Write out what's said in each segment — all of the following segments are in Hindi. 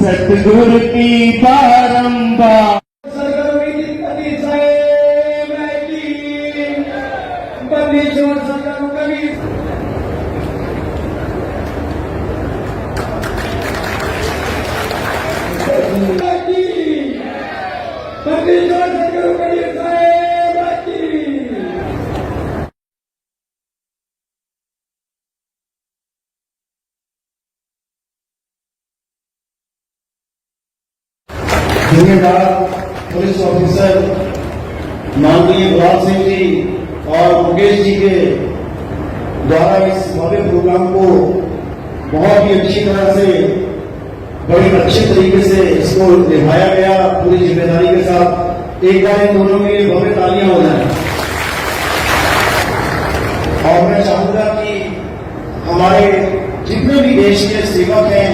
सतगुरु की बारंबार धन्यवाद पुलिस ऑफिसर माननीय गुलाब सिंह जी और मुकेश जी के द्वारा इस भव्य प्रोग्राम को बहुत ही अच्छी तरह से बड़ी अच्छे तरीके से इसको निभाया गया पूरी जिम्मेदारी के साथ। एक बार इन दोनों के लिए भव्य तालियां हो जाए। और मैं चाहूंगा कि हमारे जितने भी देश के सेवक हैं,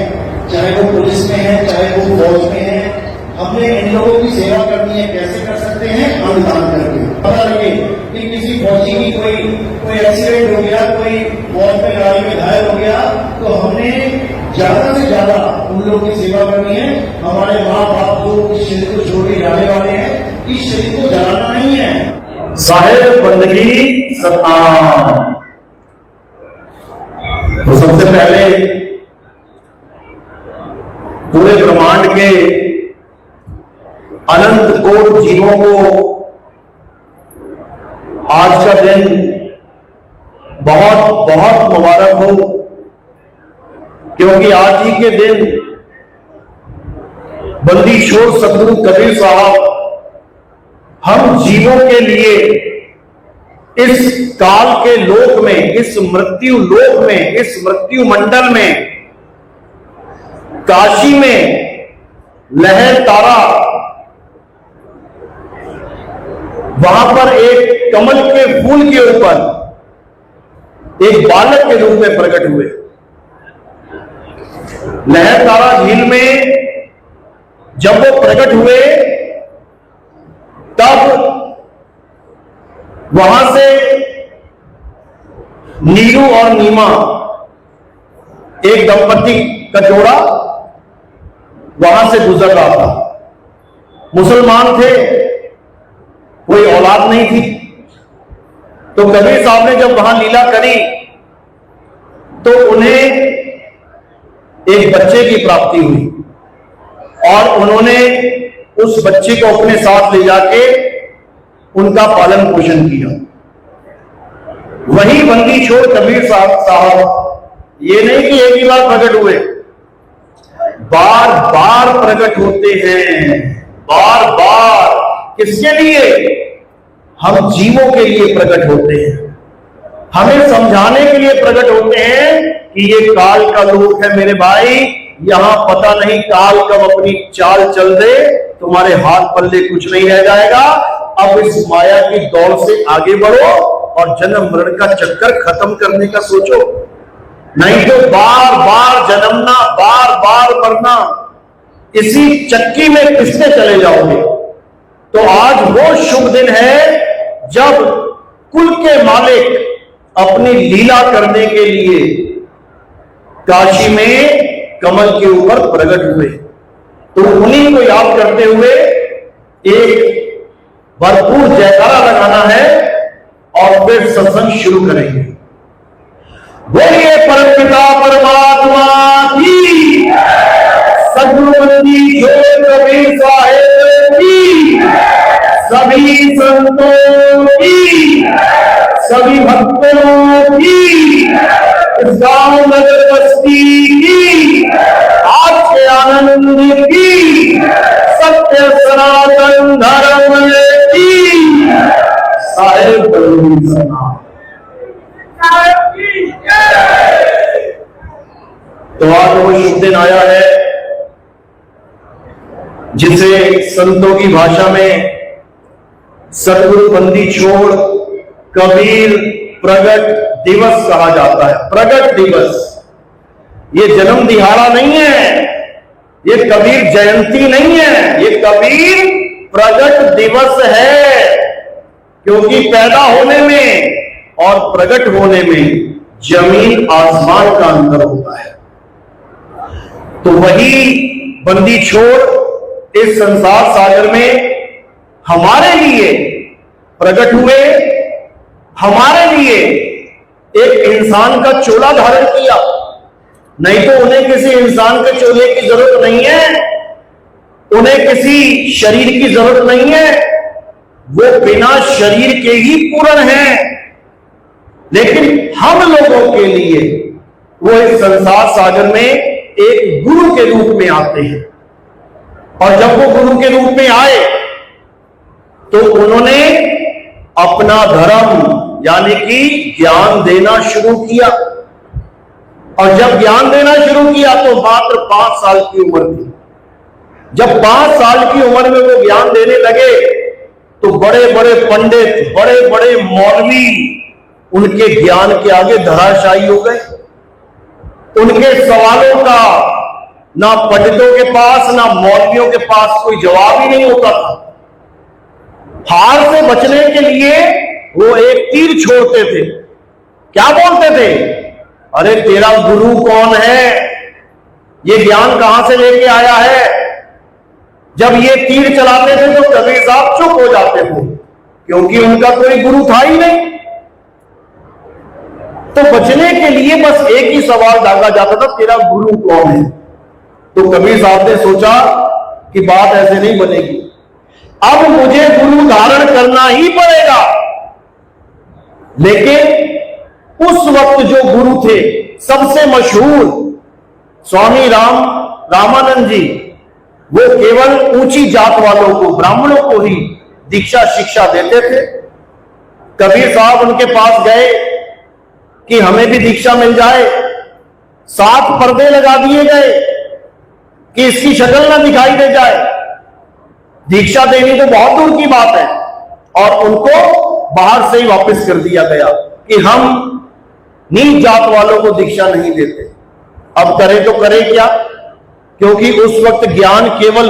चाहे वो पुलिस में है चाहे वो फौज में है, हमने इन लोगों की सेवा करनी है। कैसे कर सकते हैं? अंगदान करके। पता लगे कि किसी फौजी की कोई एक्सीडेंट हो गया, कोई फौज में लड़ाई में घायल हो गया, तो हमने ज्यादा से ज्यादा उन लोगों की सेवा करनी है। हमारे माँ बाप जो इस शरीर को छोड़ के जाने वाले हैं, इस शरीर को जलाना नहीं है। साहिब बंदगी सतान। तो सबसे पहले पूरे ब्रह्मांड के अनंत कोट जीवों को आज का दिन बहुत बहुत मुबारक हो, क्योंकि आज ही के दिन बंदी छोड़ सतगुरु कबीर साहब हम जीवों के लिए इस काल के लोक में, इस मृत्यु लोक में, इस मृत्यु मंडल में, काशी में लहर तारा, वहां पर एक कमल के फूल के ऊपर एक बालक के रूप में प्रकट हुए। लहर तारा झील में जब वो प्रकट हुए, तब वहां से नीरू और नीमा, एक दंपति का जोड़ा वहां से गुजर रहा था। मुसलमान थे, कोई औलाद नहीं थी। तो कबीर साहब ने जब वहां लीला करी तो उन्हें एक बच्चे की प्राप्ति हुई और उन्होंने उस बच्चे को अपने साथ ले जाके उनका पालन पोषण किया। वही बंदी छोड़ कबीर साहब ये नहीं कि एक ही बार प्रकट हुए, बार बार प्रकट होते हैं, बार बार। किसके लिए? हम जीवों के लिए प्रकट होते हैं, हमें समझाने के लिए प्रकट होते हैं कि ये काल का लोक है मेरे भाई। यहां पता नहीं काल कब अपनी चाल चल दे, तुम्हारे हाथ पल्ले कुछ नहीं रह जाएगा। अब इस माया की दौड़ से आगे बढ़ो और जन्म मरण का चक्कर खत्म करने का सोचो, नहीं तो बार बार जन्मना, बार बार मरना, इसी चक्की में किसने चले जाओगे। तो आज वो शुभ दिन है जब कुल के मालिक अपनी लीला करने के लिए काशी में कमल के ऊपर प्रकट हुए। तो उन्हीं को याद करते हुए एक भरपूर जयकारा लगाना है और फिर सत्संग शुरू करेंगे। बोलिए परमपिता परमात्मा की, सतगुरु बंदी छोड़ कबीर साहिब की, सभी संतों की, सभी भक्तों की, इस गांव नगर बस्ती की, आज के आनंद की, सत्य सनातन धर्म की, साहिब बंदी सना। तो आज वो शुभ दिन आया है जिसे संतों की भाषा में सतगुरु बंदी छोड़ कबीर प्रगट दिवस कहा जाता है। प्रगट दिवस, ये जन्म दिहाड़ा नहीं है, ये कबीर जयंती नहीं है, ये कबीर प्रगट दिवस है। क्योंकि पैदा होने में और प्रगट होने में जमीन आसमान का अंतर होता है। तो वही बंदी छोड़ इस संसार सागर में हमारे लिए प्रकट हुए, हमारे लिए एक इंसान का चोला धारण किया। नहीं तो उन्हें किसी इंसान के चोले की जरूरत नहीं है, उन्हें किसी शरीर की जरूरत नहीं है, वो बिना शरीर के ही पूर्ण है। लेकिन हम लोगों के लिए वो इस संसार सागर में एक गुरु के रूप में आते हैं। और जब वो गुरु के रूप में आए तो उन्होंने अपना धर्म यानी कि ज्ञान देना शुरू किया। और जब ज्ञान देना शुरू किया तो मात्र 5 साल की उम्र थी। जब 5 साल की उम्र में वो ज्ञान देने लगे तो बड़े बड़े पंडित, बड़े बड़े मौलवी उनके ज्ञान के आगे धराशायी हो गए। उनके सवालों का ना पंडितों के पास ना मौलवियों के पास कोई जवाब ही नहीं होता था। हार से बचने के लिए वो एक तीर छोड़ते थे। क्या बोलते थे? अरे तेरा गुरु कौन है? ये ज्ञान कहां से लेके आया है? जब ये तीर चलाते थे तो कबीर साहब चुप हो जाते थे, क्योंकि उनका कोई गुरु था ही नहीं। तो बचने के लिए बस एक ही सवाल दागा जाता था, तेरा गुरु कौन है? तो कबीर साहब ने सोचा कि बात ऐसे नहीं बनेगी, अब मुझे गुरु धारण करना ही पड़ेगा। लेकिन उस वक्त जो गुरु थे सबसे मशहूर स्वामी रामानंद जी, वो केवल ऊंची जात वालों को, ब्राह्मणों को ही दीक्षा शिक्षा देते थे। कबीर साहब उनके पास गए कि हमें भी दीक्षा मिल जाए। 7 पर्दे लगा दिए गए कि इसकी शक्ल ना दिखाई दे जाए। दीक्षा देनी तो बहुत दूर की बात है, और उनको बाहर से ही वापस कर दिया गया कि हम नीच जात वालों को दीक्षा नहीं देते। अब करें तो करें क्या, क्योंकि उस वक्त ज्ञान केवल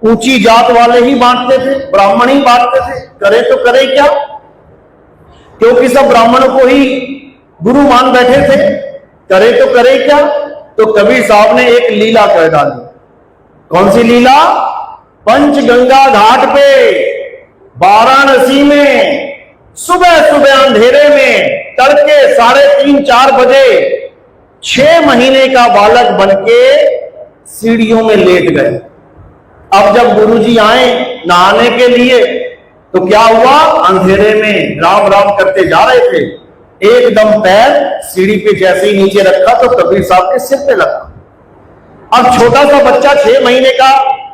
ऊंची जात वाले ही बांटते थे, ब्राह्मण ही बांटते थे। करें तो करें क्या, क्योंकि सब ब्राह्मणों को ही गुरु मान बैठे थे। करें तो करें क्या? तो कबीर साहब ने एक लीला कर डाली। कौन सी लीला? पंचगंगा घाट पे वाराणसी में सुबह सुबह अंधेरे में तड़के 3:30-4 बजे 6 महीने का बालक बनके सीढ़ियों में लेट गए। अब जब गुरुजी आए नहाने के लिए तो क्या हुआ? अंधेरे में राम राम करते जा रहे थे, एकदम पैर सीढ़ी पे जैसे ही नीचे रखा तो कबीर साहब के सिर पे लगा। अब छोटा सा बच्चा 6 महीने का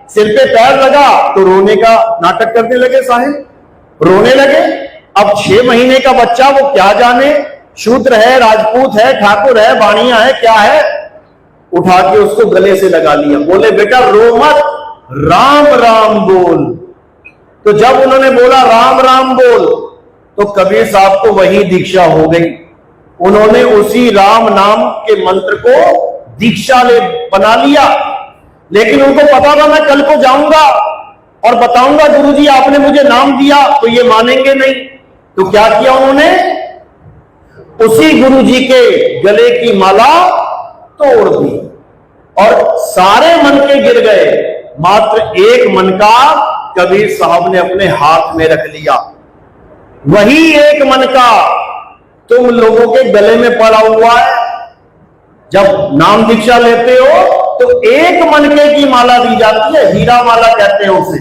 सिर पे पैर लगा तो रोने का नाटक करने लगे, साहिब रोने लगे। अब 6 महीने का बच्चा, वो क्या जाने शूद्र है, राजपूत है, ठाकुर है, बाणिया है, क्या है, उठा के उसको गले से लगा लिया। बोले बेटा रो मत, राम राम बोल। तो जब उन्होंने बोला राम राम बोल तो कबीर साहब को वही दीक्षा हो गई। उन्होंने उसी राम नाम के मंत्र को दीक्षा ले बना लिया। लेकिन उनको पता था मैं कल को जाऊंगा और बताऊंगा गुरुजी आपने मुझे नाम दिया, तो ये मानेंगे नहीं। तो क्या किया उन्होंने? उसी गुरुजी के गले की माला तोड़ दी और सारे मन के गिर गए, मात्र एक मन का कबीर साहब ने अपने हाथ में रख लिया। वही एक मन का तुम लोगों के गले में पड़ा हुआ है। जब नाम दीक्षा लेते हो तो एक मनके की माला दी जाती है, हीरा माला कहते हैं उसे।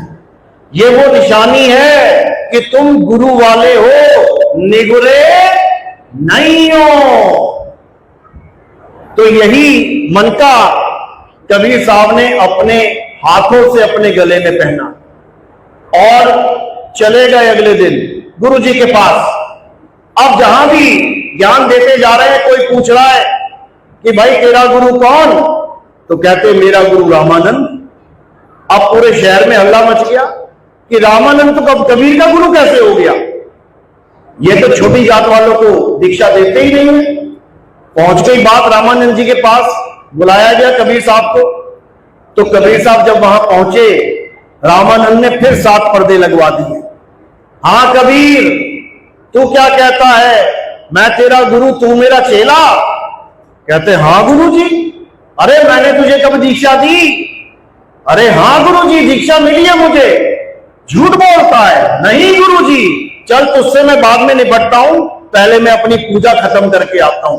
ये वो निशानी है कि तुम गुरु वाले हो, निगुरे नहीं हो। तो यही मनका कबीर साहब ने अपने हाथों से अपने गले में पहना और चले गए अगले दिन गुरु जी के पास। अब जहां भी ज्ञान देते जा रहे हैं, कोई पूछ रहा है कि भाई तेरा गुरु कौन? तो कहते मेरा गुरु रामानंद। अब पूरे शहर में हल्ला मच गया कि रामानंद तो कबीर का गुरु कैसे हो गया? ये तो छोटी जात वालों को दीक्षा देते ही नहीं है। पहुंच गई बात रामानंद जी के पास, बुलाया गया कबीर साहब को। तो कबीर साहब जब वहां पहुंचे, रामानंद ने फिर 7 पर्दे लगवा दिए। हाँ कबीर, तू क्या कहता है, मैं तेरा गुरु, तू मेरा चेला? कहते हाँ गुरु जी। अरे मैंने तुझे कब दीक्षा दी? अरे हाँ गुरुजी, दीक्षा मिली है मुझे। झूठ बोलता है। नहीं गुरुजी, चल तुझसे मैं बाद में निपटता हूं, पहले मैं अपनी पूजा खत्म करके आता हूं।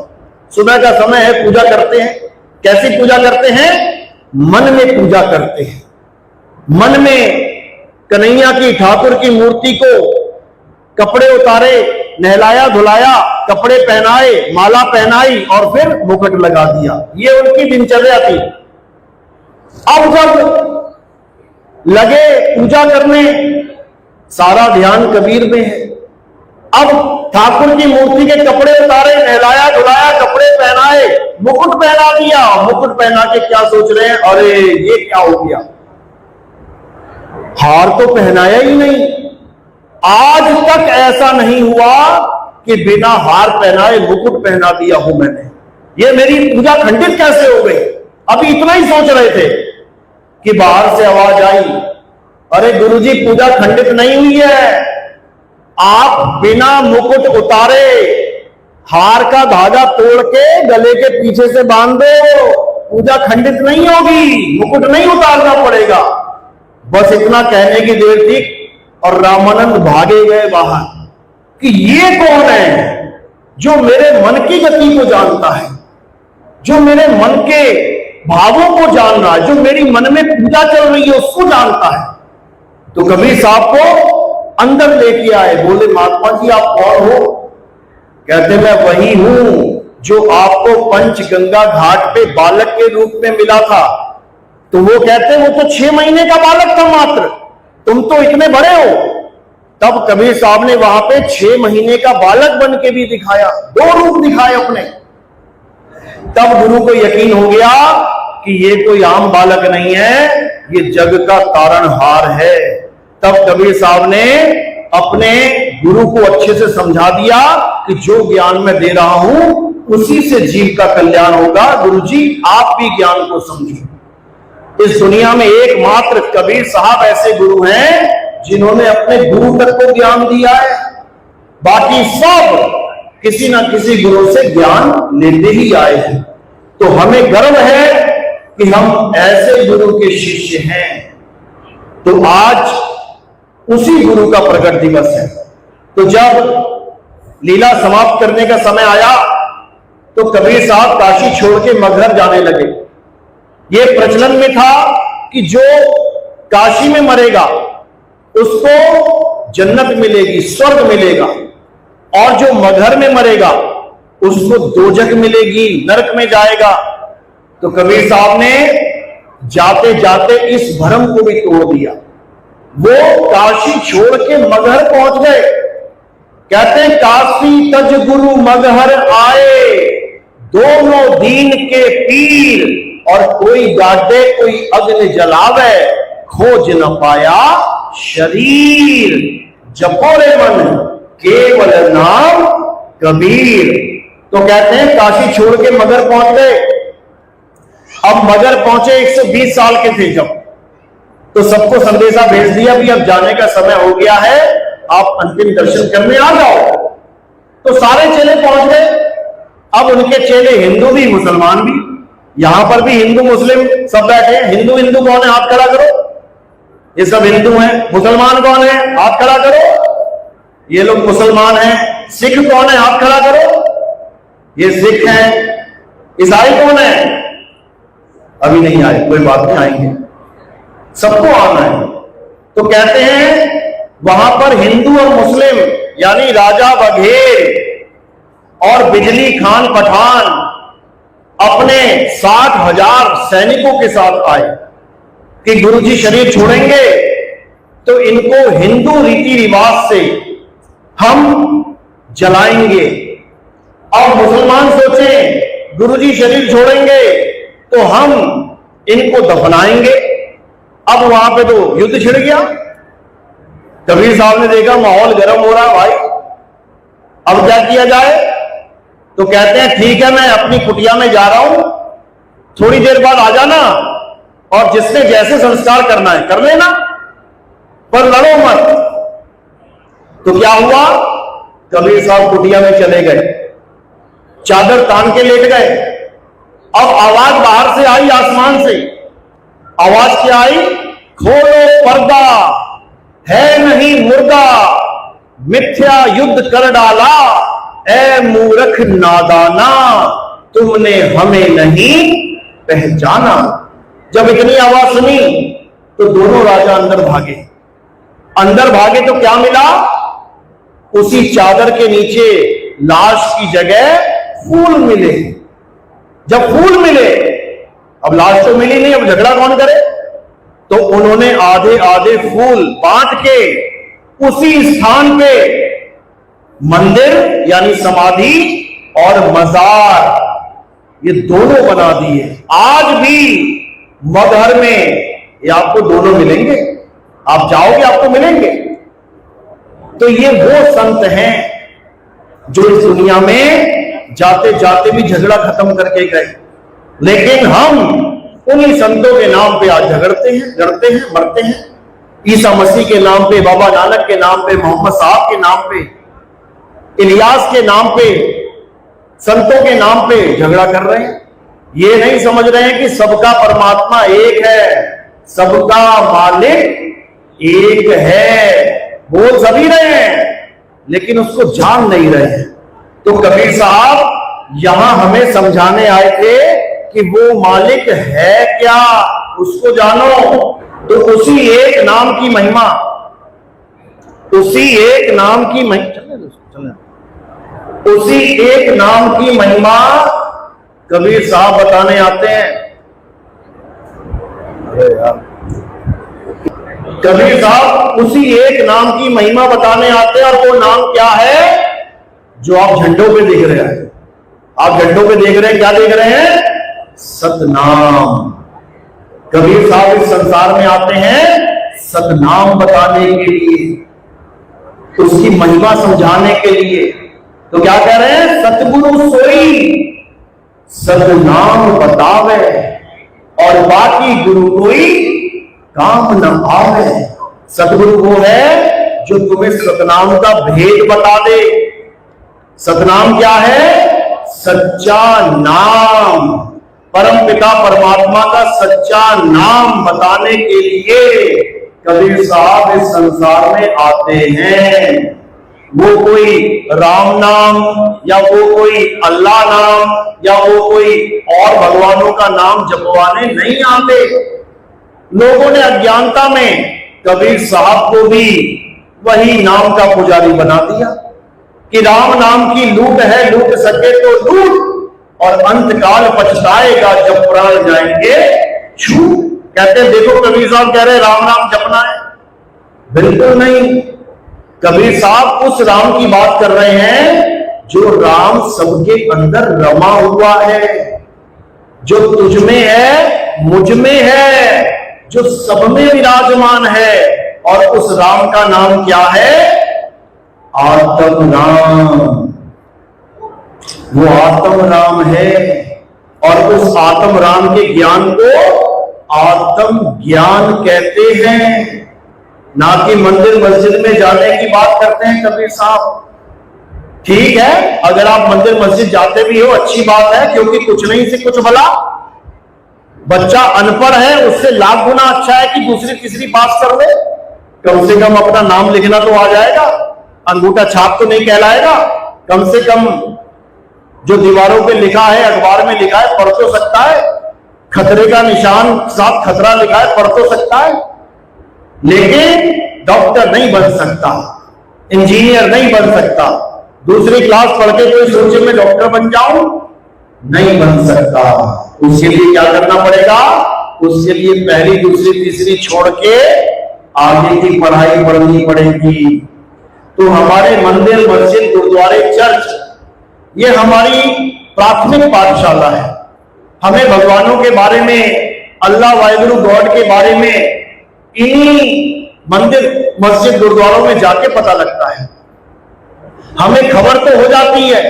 सुबह का समय है, पूजा करते हैं। कैसी पूजा करते हैं? मन में पूजा करते हैं। मन में कन्हैया की, ठाकुर की मूर्ति को कपड़े उतारे, नहलाया धुलाया, कपड़े पहनाए, माला पहनाई और फिर मुकुट लगा दिया। ये उनकी दिनचर्या थी। अब जब लगे पूजा करने, सारा ध्यान कबीर में है। अब ठाकुर की मूर्ति के कपड़े उतारे, नहलाया धुलाया, कपड़े पहनाए, मुकुट पहना दिया। मुकुट पहना के क्या सोच रहे हैं? अरे ये क्या हो गया, हार तो पहनाया ही नहीं। आज तक ऐसा नहीं हुआ कि बिना हार पहनाए मुकुट पहना दिया हो मैंने। ये मेरी पूजा खंडित कैसे हो गई? अभी इतना ही सोच रहे थे कि बाहर से आवाज आई, अरे गुरुजी पूजा खंडित नहीं हुई है, आप बिना मुकुट उतारे हार का धागा तोड़ के गले के पीछे से बांध दो, पूजा खंडित नहीं होगी, मुकुट नहीं उतारना पड़ेगा। बस इतना कहने की देर थी और रामानंद भागे गए बाहर कि ये कौन है जो मेरे मन की गति को जानता है, जो मेरे मन के भावों को जान रहा है, जो मेरी मन में पूजा चल रही है उसको जानता है। तो कबीर साहब को अंदर लेके आए, बोले महात्मा जी आप कौन हो? कहते मैं वही हूं जो आपको पंचगंगा घाट पे बालक के रूप में मिला था। तो वो कहते वो तो 6 महीने का बालक था मात्र, तुम तो इतने बड़े हो। तब कबीर साहब ने वहां पे 6 महीने का बालक बन के भी दिखाया, 2 रूप दिखाए अपने। तब गुरु को यकीन हो गया कि ये कोई आम बालक नहीं है, ये जग का तारणहार है। तब कबीर साहब ने अपने गुरु को अच्छे से समझा दिया कि जो ज्ञान मैं दे रहा हूं उसी से जीव का कल्याण होगा। गुरुजी आप भी ज्ञान को समझो। इस दुनिया में एकमात्र कबीर साहब ऐसे गुरु हैं जिन्होंने अपने गुरु तक को ज्ञान दिया है। बाकी सब किसी ना किसी गुरु से ज्ञान लेते ही आए हैं। तो हमें गर्व है कि हम ऐसे गुरु के शिष्य हैं। तो आज उसी गुरु का प्रकट दिवस है। तो जब लीला समाप्त करने का समय आया तो कबीर साहब काशी छोड़ के मगहर जाने लगे। ये प्रचलन में था कि जो काशी में मरेगा उसको जन्नत मिलेगी, स्वर्ग मिलेगा, और जो मगहर में मरेगा उसको दोजख मिलेगी, नरक में जाएगा। तो कबीर साहब ने जाते जाते इस भ्रम को भी तोड़ दिया। वो काशी छोड़ के मगहर पहुंच गए। कहते हैं काशी तज गुरु मगहर आए, दोनों दीन के पीर, और कोई गाड़े कोई अग्नि जलावे, खोज न पाया शरीर, जपोरे मन केवल नाम कबीर। तो कहते हैं काशी छोड़ के मगहर पहुंच गए। अब मगहर पहुंचे 120 साल के थे जब, तो सबको संदेशा भेज दिया भी अब जाने का समय हो गया है, आप अंतिम दर्शन करने आ जाओ। तो सारे चेले पहुंच गए। अब उनके चेले हिंदू भी मुसलमान भी, यहां पर भी हिंदू मुस्लिम सब बैठे हैं। हिंदू हिंदू कौन है? हाथ खड़ा करो। ये सब हिंदू हैं। मुसलमान कौन है? हाथ खड़ा करो। ये लोग मुसलमान हैं। सिख कौन है? हाथ खड़ा करो। ये सिख हैं। ईसाई कौन है? अभी नहीं आए, कोई बात नहीं, आएंगे, सबको आना है। तो कहते हैं वहां पर हिंदू और मुस्लिम यानी राजा बघेल और बिजली खान पठान अपने 60,000 सैनिकों के साथ आए कि गुरुजी शरीर छोड़ेंगे तो इनको हिंदू रीति रिवाज से हम जलाएंगे। अब मुसलमान सोचें गुरुजी शरीर छोड़ेंगे तो हम इनको दफनाएंगे। अब वहां पे तो युद्ध छिड़ गया। कबीर साहब ने देखा माहौल गर्म हो रहा भाई, अब क्या किया जाए? तो कहते हैं ठीक है मैं अपनी कुटिया में जा रहा हूं, थोड़ी देर बाद आ जाना और जिसने जैसे संस्कार करना है कर लेना, पर लड़ो मत। तो क्या हुआ? कबीर साहब कुटिया में चले गए, चादर तान के लेट गए। अब आवाज बाहर से आई आसमान से आवाज क्या आई? खोलो पर्दा, है नहीं मुर्दा, मिथ्या युद्ध कर डाला, ए मूर्ख नादाना, तुमने हमें नहीं पहचाना। जब इतनी आवाज सुनी तो दोनों राजा अंदर भागे। अंदर भागे तो क्या मिला? उसी चादर के नीचे लाश की जगह फूल मिले। जब फूल मिले, अब लाश तो मिली नहीं, अब झगड़ा कौन करे? तो उन्होंने आधे आधे फूल बांट के उसी स्थान पे मंदिर यानी समाधि और मजार ये दोनों बना दिए। आज भी मगहर में ये आपको दोनों मिलेंगे, आप जाओगे आपको मिलेंगे। तो ये वो संत हैं जो इस दुनिया में जाते जाते भी झगड़ा खत्म करके गए, लेकिन हम उन्हीं संतों के नाम पे आज झगड़ते हैं, लड़ते हैं, मरते हैं। ईसा मसीह के नाम पे, बाबा नानक के नाम पे, मोहम्मद साहब के नाम पे, इलियास के नाम पे, संतों के नाम पे झगड़ा कर रहे हैं। ये नहीं समझ रहे हैं कि सबका परमात्मा एक है, सबका मालिक एक है। बोल सभी रहे हैं लेकिन उसको जान नहीं रहे हैं। तो कबीर साहब यहां हमें समझाने आए थे कि वो मालिक है क्या, उसको जानो। तो उसी एक नाम की महिमा, उसी एक नाम की उसी एक नाम की महिमा कबीर साहब बताने आते हैं। अरे यार, कबीर साहब उसी एक नाम की महिमा बताने आते हैं, और वो नाम क्या है जो आप झंडों पे देख रहे हैं। आप झंडों पे देख रहे हैं, क्या देख रहे हैं? सतनाम। कबीर साहब इस संसार में आते हैं सतनाम बताने के लिए, उसकी महिमा समझाने के लिए। तो क्या कह रहे हैं? सतगुरु सोई सतनाम बतावे, और बाकी गुरु कोई काम न आवे। सतगुरु वो है जो तुम्हें सतनाम का भेद बता दे। सतनाम क्या है? सच्चा नाम, परम पिता परमात्मा का सच्चा नाम बताने के लिए कबीर साहब इस संसार में आते हैं। वो कोई राम नाम या वो कोई अल्लाह नाम या वो कोई और भगवानों का नाम जपवाने नहीं आते। लोगों ने अज्ञानता में कबीर साहब को भी वही नाम का पुजारी बना दिया कि राम नाम की लूट है, लूट सके तो लूट, और अंत काल पछताएगा जब प्राण जाएंगे छूट। कहते हैं देखो कबीर साहब कह रहे राम नाम जपना है, बिल्कुल नहीं। कबीर साहब उस राम की बात कर रहे हैं जो राम सबके अंदर रमा हुआ है, जो तुझ में है, मुझ में है, जो सब में विराजमान है। और उस राम का नाम क्या है? आत्म राम। वो आत्म राम है, और उस आत्म राम के ज्ञान को आत्म ज्ञान कहते हैं, ना कि मंदिर मस्जिद में जाने की बात करते हैं कबीर साहब। ठीक है, अगर आप मंदिर मस्जिद जाते भी हो अच्छी बात है, क्योंकि कुछ नहीं से कुछ भला। बच्चा अनपढ़ है उससे लाख गुना अच्छा है कि दूसरी तीसरी पास कर ले, कम से कम अपना नाम लिखना तो आ जाएगा, अंगूठा छाप तो नहीं कहलाएगा। कम से कम जो दीवारों पे लिखा है, अखबार में लिखा है, पढ़ तो सकता है। खतरे का निशान साथ खतरा लिखा है, पढ़ तो सकता है। लेकिन डॉक्टर नहीं बन सकता, इंजीनियर नहीं बन सकता। दूसरी क्लास पढ़ के कोई सोचे मैं डॉक्टर बन जाऊं, नहीं बन सकता। उसके लिए क्या करना पड़ेगा? उसके लिए पहली दूसरी तीसरी छोड़ के आगे की पढ़ाई पढ़नी पड़ेगी। तो हमारे मंदिर मस्जिद गुरुद्वारे चर्च ये हमारी प्राथमिक पाठशाला है। हमें भगवानों के बारे में, अल्लाह वाहिगुरु गॉड के बारे में इन्हीं मंदिर मस्जिद गुरुद्वारों में जाके पता लगता है। हमें खबर तो हो जाती है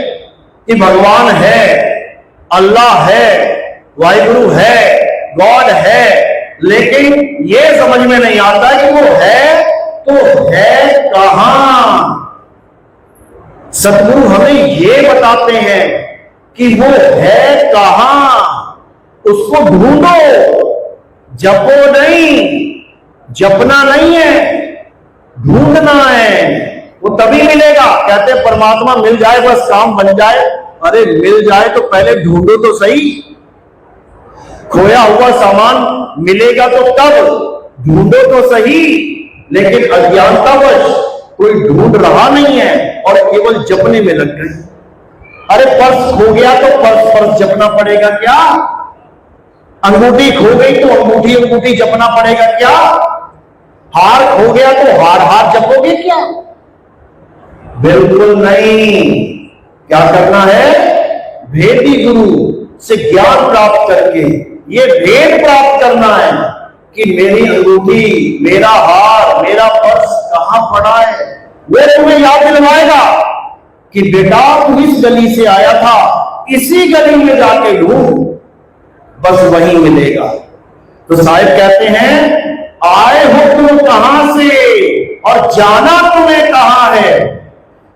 कि भगवान है, अल्लाह है, वाहिगुरु है, गॉड है, लेकिन यह समझ में नहीं आता कि वो है तो है कहां। सतगुरु हमें ये बताते हैं कि वो है कहां, उसको ढूंढो। जपो नहीं, जपना नहीं है, ढूंढना है, वो तभी मिलेगा। कहते हैं परमात्मा मिल जाए बस काम बन जाए। अरे मिल जाए तो पहले ढूंढो तो सही। खोया हुआ सामान मिलेगा तो तब ढूंढो तो सही। लेकिन अज्ञानतावश कोई ढूंढ रहा नहीं है और केवल जपने में लग गए। अरे पर्स खो गया तो पर्स जपना पड़ेगा क्या? अंगूठी खो गई तो अंगूठी जपना पड़ेगा क्या? हार खो गया तो हार जपोगे क्या? बिल्कुल नहीं। क्या करना है? भेदी गुरु से ज्ञान प्राप्त करके ये भेद प्राप्त करना है कि मेरी अंगूठी, मेरा हार, मेरा पर्स कहां पड़ा है। वो तुम्हें याद दिलवाएगा कि बेटा तू इस गली से आया था, इसी गली में जाके ढूंढ, बस वहीं मिलेगा। तो साहिब कहते हैं आए हो तुम कहां से और जाना तुम्हें कहां है,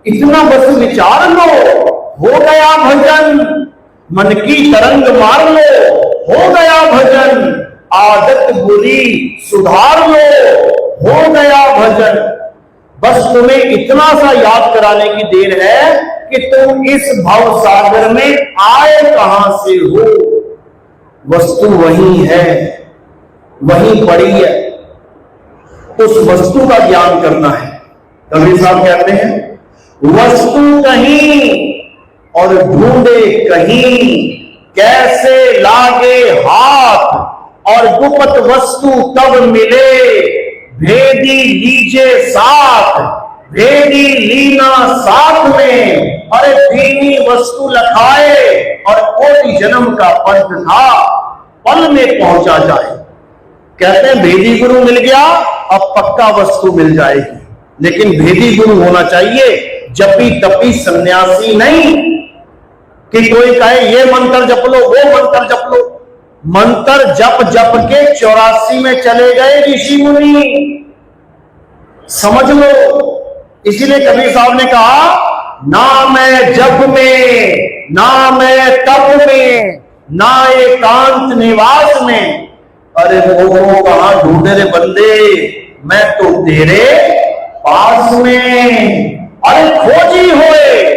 इतना बस विचार लो, हो गया भजन। मन की तरंग मार लो, हो गया भजन। आदत बुरी सुधार लो, हो गया भजन। बस तुम्हें इतना सा याद कराने की देर है कि तुम इस भव सागर में आए कहां से हो। वस्तु वही है, वही पड़ी है, उस वस्तु का ज्ञान करना है। कबीर साहब कहते हैं वस्तु कहीं और ढूंढे कहीं, कैसे लागे हाथ और गुप्त वस्तु तब मिले। भेदी लीजे साथ, भेदी लीना साथ में, अरे भीनी वस्तु लखाए और कोटि जन्म का पंथ था, पल में पहुंचा जाए। कहते हैं भेदी गुरु मिल गया, अब पक्का वस्तु मिल जाएगी। लेकिन भेदी गुरु होना चाहिए, जपी तपी सन्यासी नहीं कि कोई कहे ये मंत्र जप लो, वो मंत्र जप लो। मंत्र जप जप के 84 में चले गए ऋषि मुनि, समझ लो। इसीलिए कबीर साहब ने कहा ना मैं जप में, ना मैं तप में, ना एकांत निवास में। अरे वो कहां ढूंढे रे बंदे, मैं तो तेरे पास में। अरे खोजी होए,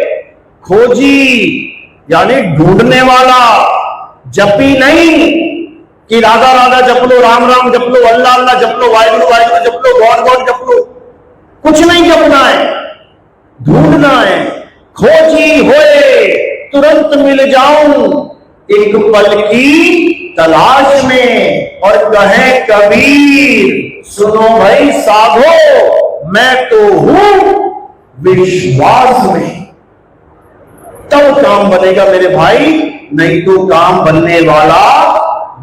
खोजी यानी ढूंढने वाला, जपी नहीं कि राधा राधा जप लो, राम राम जप लो, अल्लाह अल्लाह जप लो, वाहिगुरु वाहिगुरु जप लो, गॉड गॉड जप लो। कुछ नहीं जपना है, ढूंढना है। खोजी होए तुरंत मिल जाऊं एक पल की तलाश में। और कहे कबीर सुनो भाई साधो, मैं तो हूं विश्वास में। तब काम बनेगा मेरे भाई, नहीं तो काम बनने वाला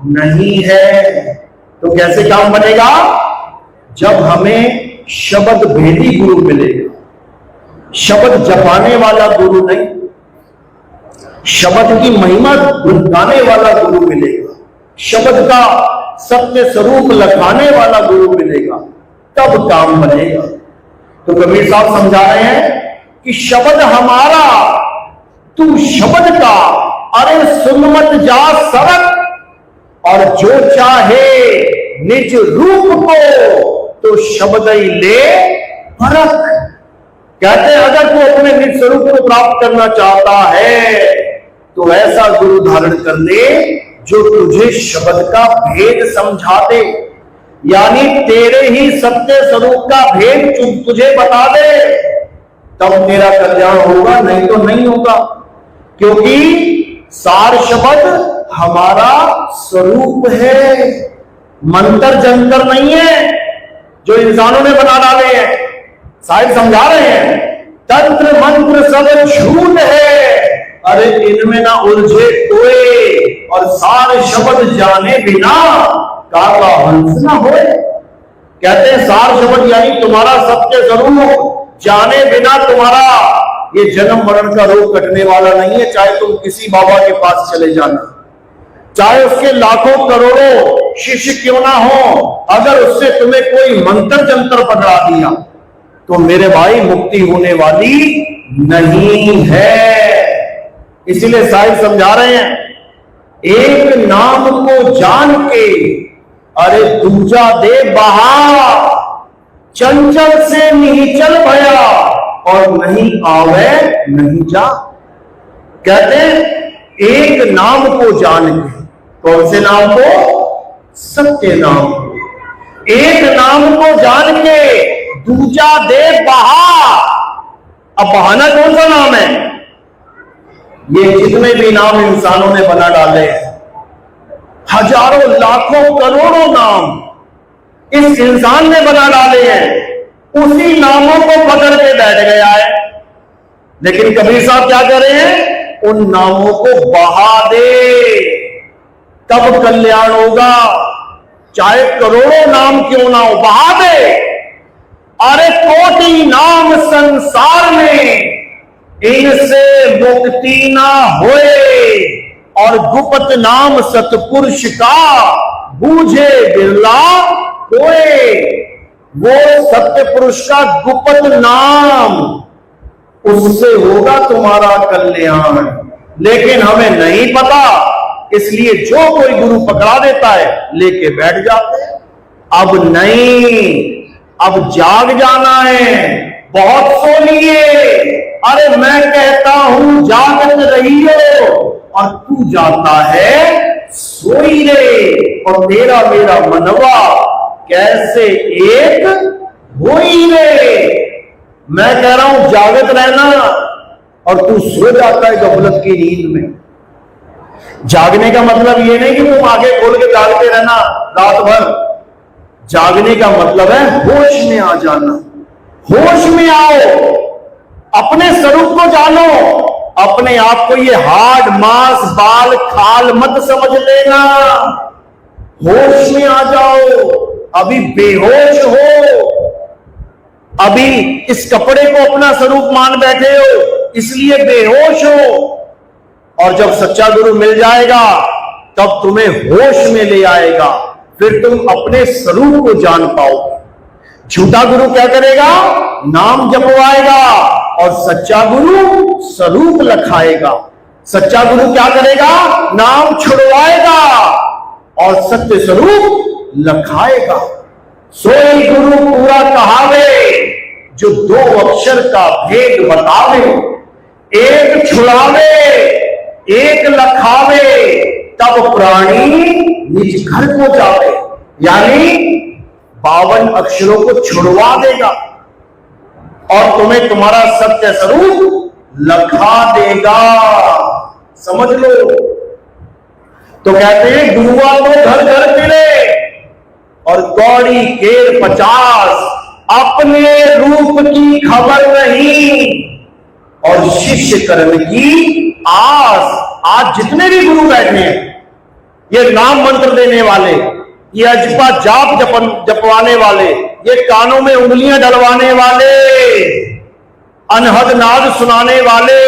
नहीं है। तो कैसे काम बनेगा? जब हमें शब्द भेदी गुरु मिलेगा, शब्द जपाने वाला गुरु नहीं, शब्द की महिमा गाने वाला गुरु मिलेगा, शब्द का सत्य स्वरूप लखाने वाला गुरु मिलेगा, तब काम बनेगा। तो कबीर साहब समझा रहे हैं कि शब्द हमारा, तू शब्द का, अरे सुन मत जा सरक, और जो चाहे निज रूप को तो शब्द ही ले परख। कहते हैं अगर तू अपने निज स्वरूप को प्राप्त करना चाहता है तो ऐसा गुरु धारण कर ले जो तुझे शब्द का भेद समझा दे, यानी तेरे ही सत्य स्वरूप का भेद तुझे बता दे, तब तेरा कल्याण होगा, नहीं तो नहीं होगा। क्योंकि सार शब्द हमारा स्वरूप है, मंत्र जंतर नहीं है जो इंसानों ने बना डाले हैं। साहिब समझा रहे हैं तंत्र मंत्र सब झूठ है, अरे इनमें ना उलझे टोए, और सार शब्द जाने बिना काला हंस ना होए। कहते हैं सार शब्द यानी तुम्हारा सत्य स्वरूप जाने बिना तुम्हारा ये जन्म मरण का रोग कटने वाला नहीं है। चाहे तुम किसी बाबा के पास चले जाना, चाहे उसके लाखों करोड़ों शिष्य क्यों ना हो, अगर उससे तुम्हें कोई मंत्र जंतर पकड़ा दिया तो मेरे भाई मुक्ति होने वाली नहीं है। इसीलिए साहिब समझा रहे हैं एक नाम को जान के अरे दूजा दे बहा, चंचल से नहीं चल भया, और नहीं आवे नहीं जा। कहते एक नाम को जान के, कौन से नाम को? सत्य नाम को। एक नाम को जान के दूजा दे बहा। अब बहाना कौन सा नाम है? ये जितने भी नाम इंसानों ने बना डाले हैं, हजारों लाखों करोड़ों नाम इस इंसान ने बना डाले हैं, उसी नामों को पकड़ के बैठ गया है। लेकिन कबीर साहब क्या कर रहे हैं? उन नामों को बहा दे, तब कल्याण होगा। चाहे करोड़ों नाम क्यों ना हो, बहा दे। अरे कोटि नाम संसार में, इनसे मुक्ति ना होए, और गुप्त नाम सतपुरुष का बूझे बिरला कोई। वो सत्य पुरुष का गुप्त नाम, उससे होगा तुम्हारा कल्याण। लेकिन हमें नहीं पता, इसलिए जो कोई गुरु पकड़ा देता है लेके बैठ जाते हैं। अब नहीं, अब जाग जाना है। बहुत सो लिए, अरे मैं कहता हूं जागत रहियो, और तू जाता है सोई रे। और तेरा मेरा मनवा कैसे एक होई रे। मैं कह रहा हूं जागत रहना, और तू सो जाता है गफलत की नींद में। जागने का मतलब ये नहीं कि तुम आगे खोल के जागते रहना रात भर। जागने का मतलब है होश में आ जाना। होश में आओ, अपने स्वरूप को जानो। अपने आप को ये हाड मांस बाल खाल मत समझ लेना। होश में आ जाओ। अभी बेहोश हो, अभी इस कपड़े को अपना स्वरूप मान बैठे हो, इसलिए बेहोश हो। और जब सच्चा गुरु मिल जाएगा तब तुम्हें होश में ले आएगा, फिर तुम अपने स्वरूप को जान पाओगे। झूठा गुरु क्या करेगा? नाम जपवाएगा, और सच्चा गुरु स्वरूप लखाएगा। सच्चा गुरु क्या करेगा? नाम छुड़वाएगा, और सत्य स्वरूप लखाएगा। सोई गुरु पूरा कहावे, जो दो अक्षर का भेद बतावे। एक छुड़ावे एक लखावे, तब प्राणी निज घर को जावे। यानी 52 अक्षरों को छुड़वा देगा, और तुम्हें तुम्हारा सत्य स्वरूप लखा देगा। समझ लो। तो कहते हैं गुरुआ तो घर घर फिरे, और कौड़ी केर 50, अपने रूप की खबर नहीं, और शिष्य कर्म की आस। आज जितने भी गुरु बैठे हैं, ये नाम मंत्र देने वाले, ये अजपा जाप जपवाने वाले, ये कानों में उंगलियां डलवाने वाले, अनहद नाद सुनाने वाले,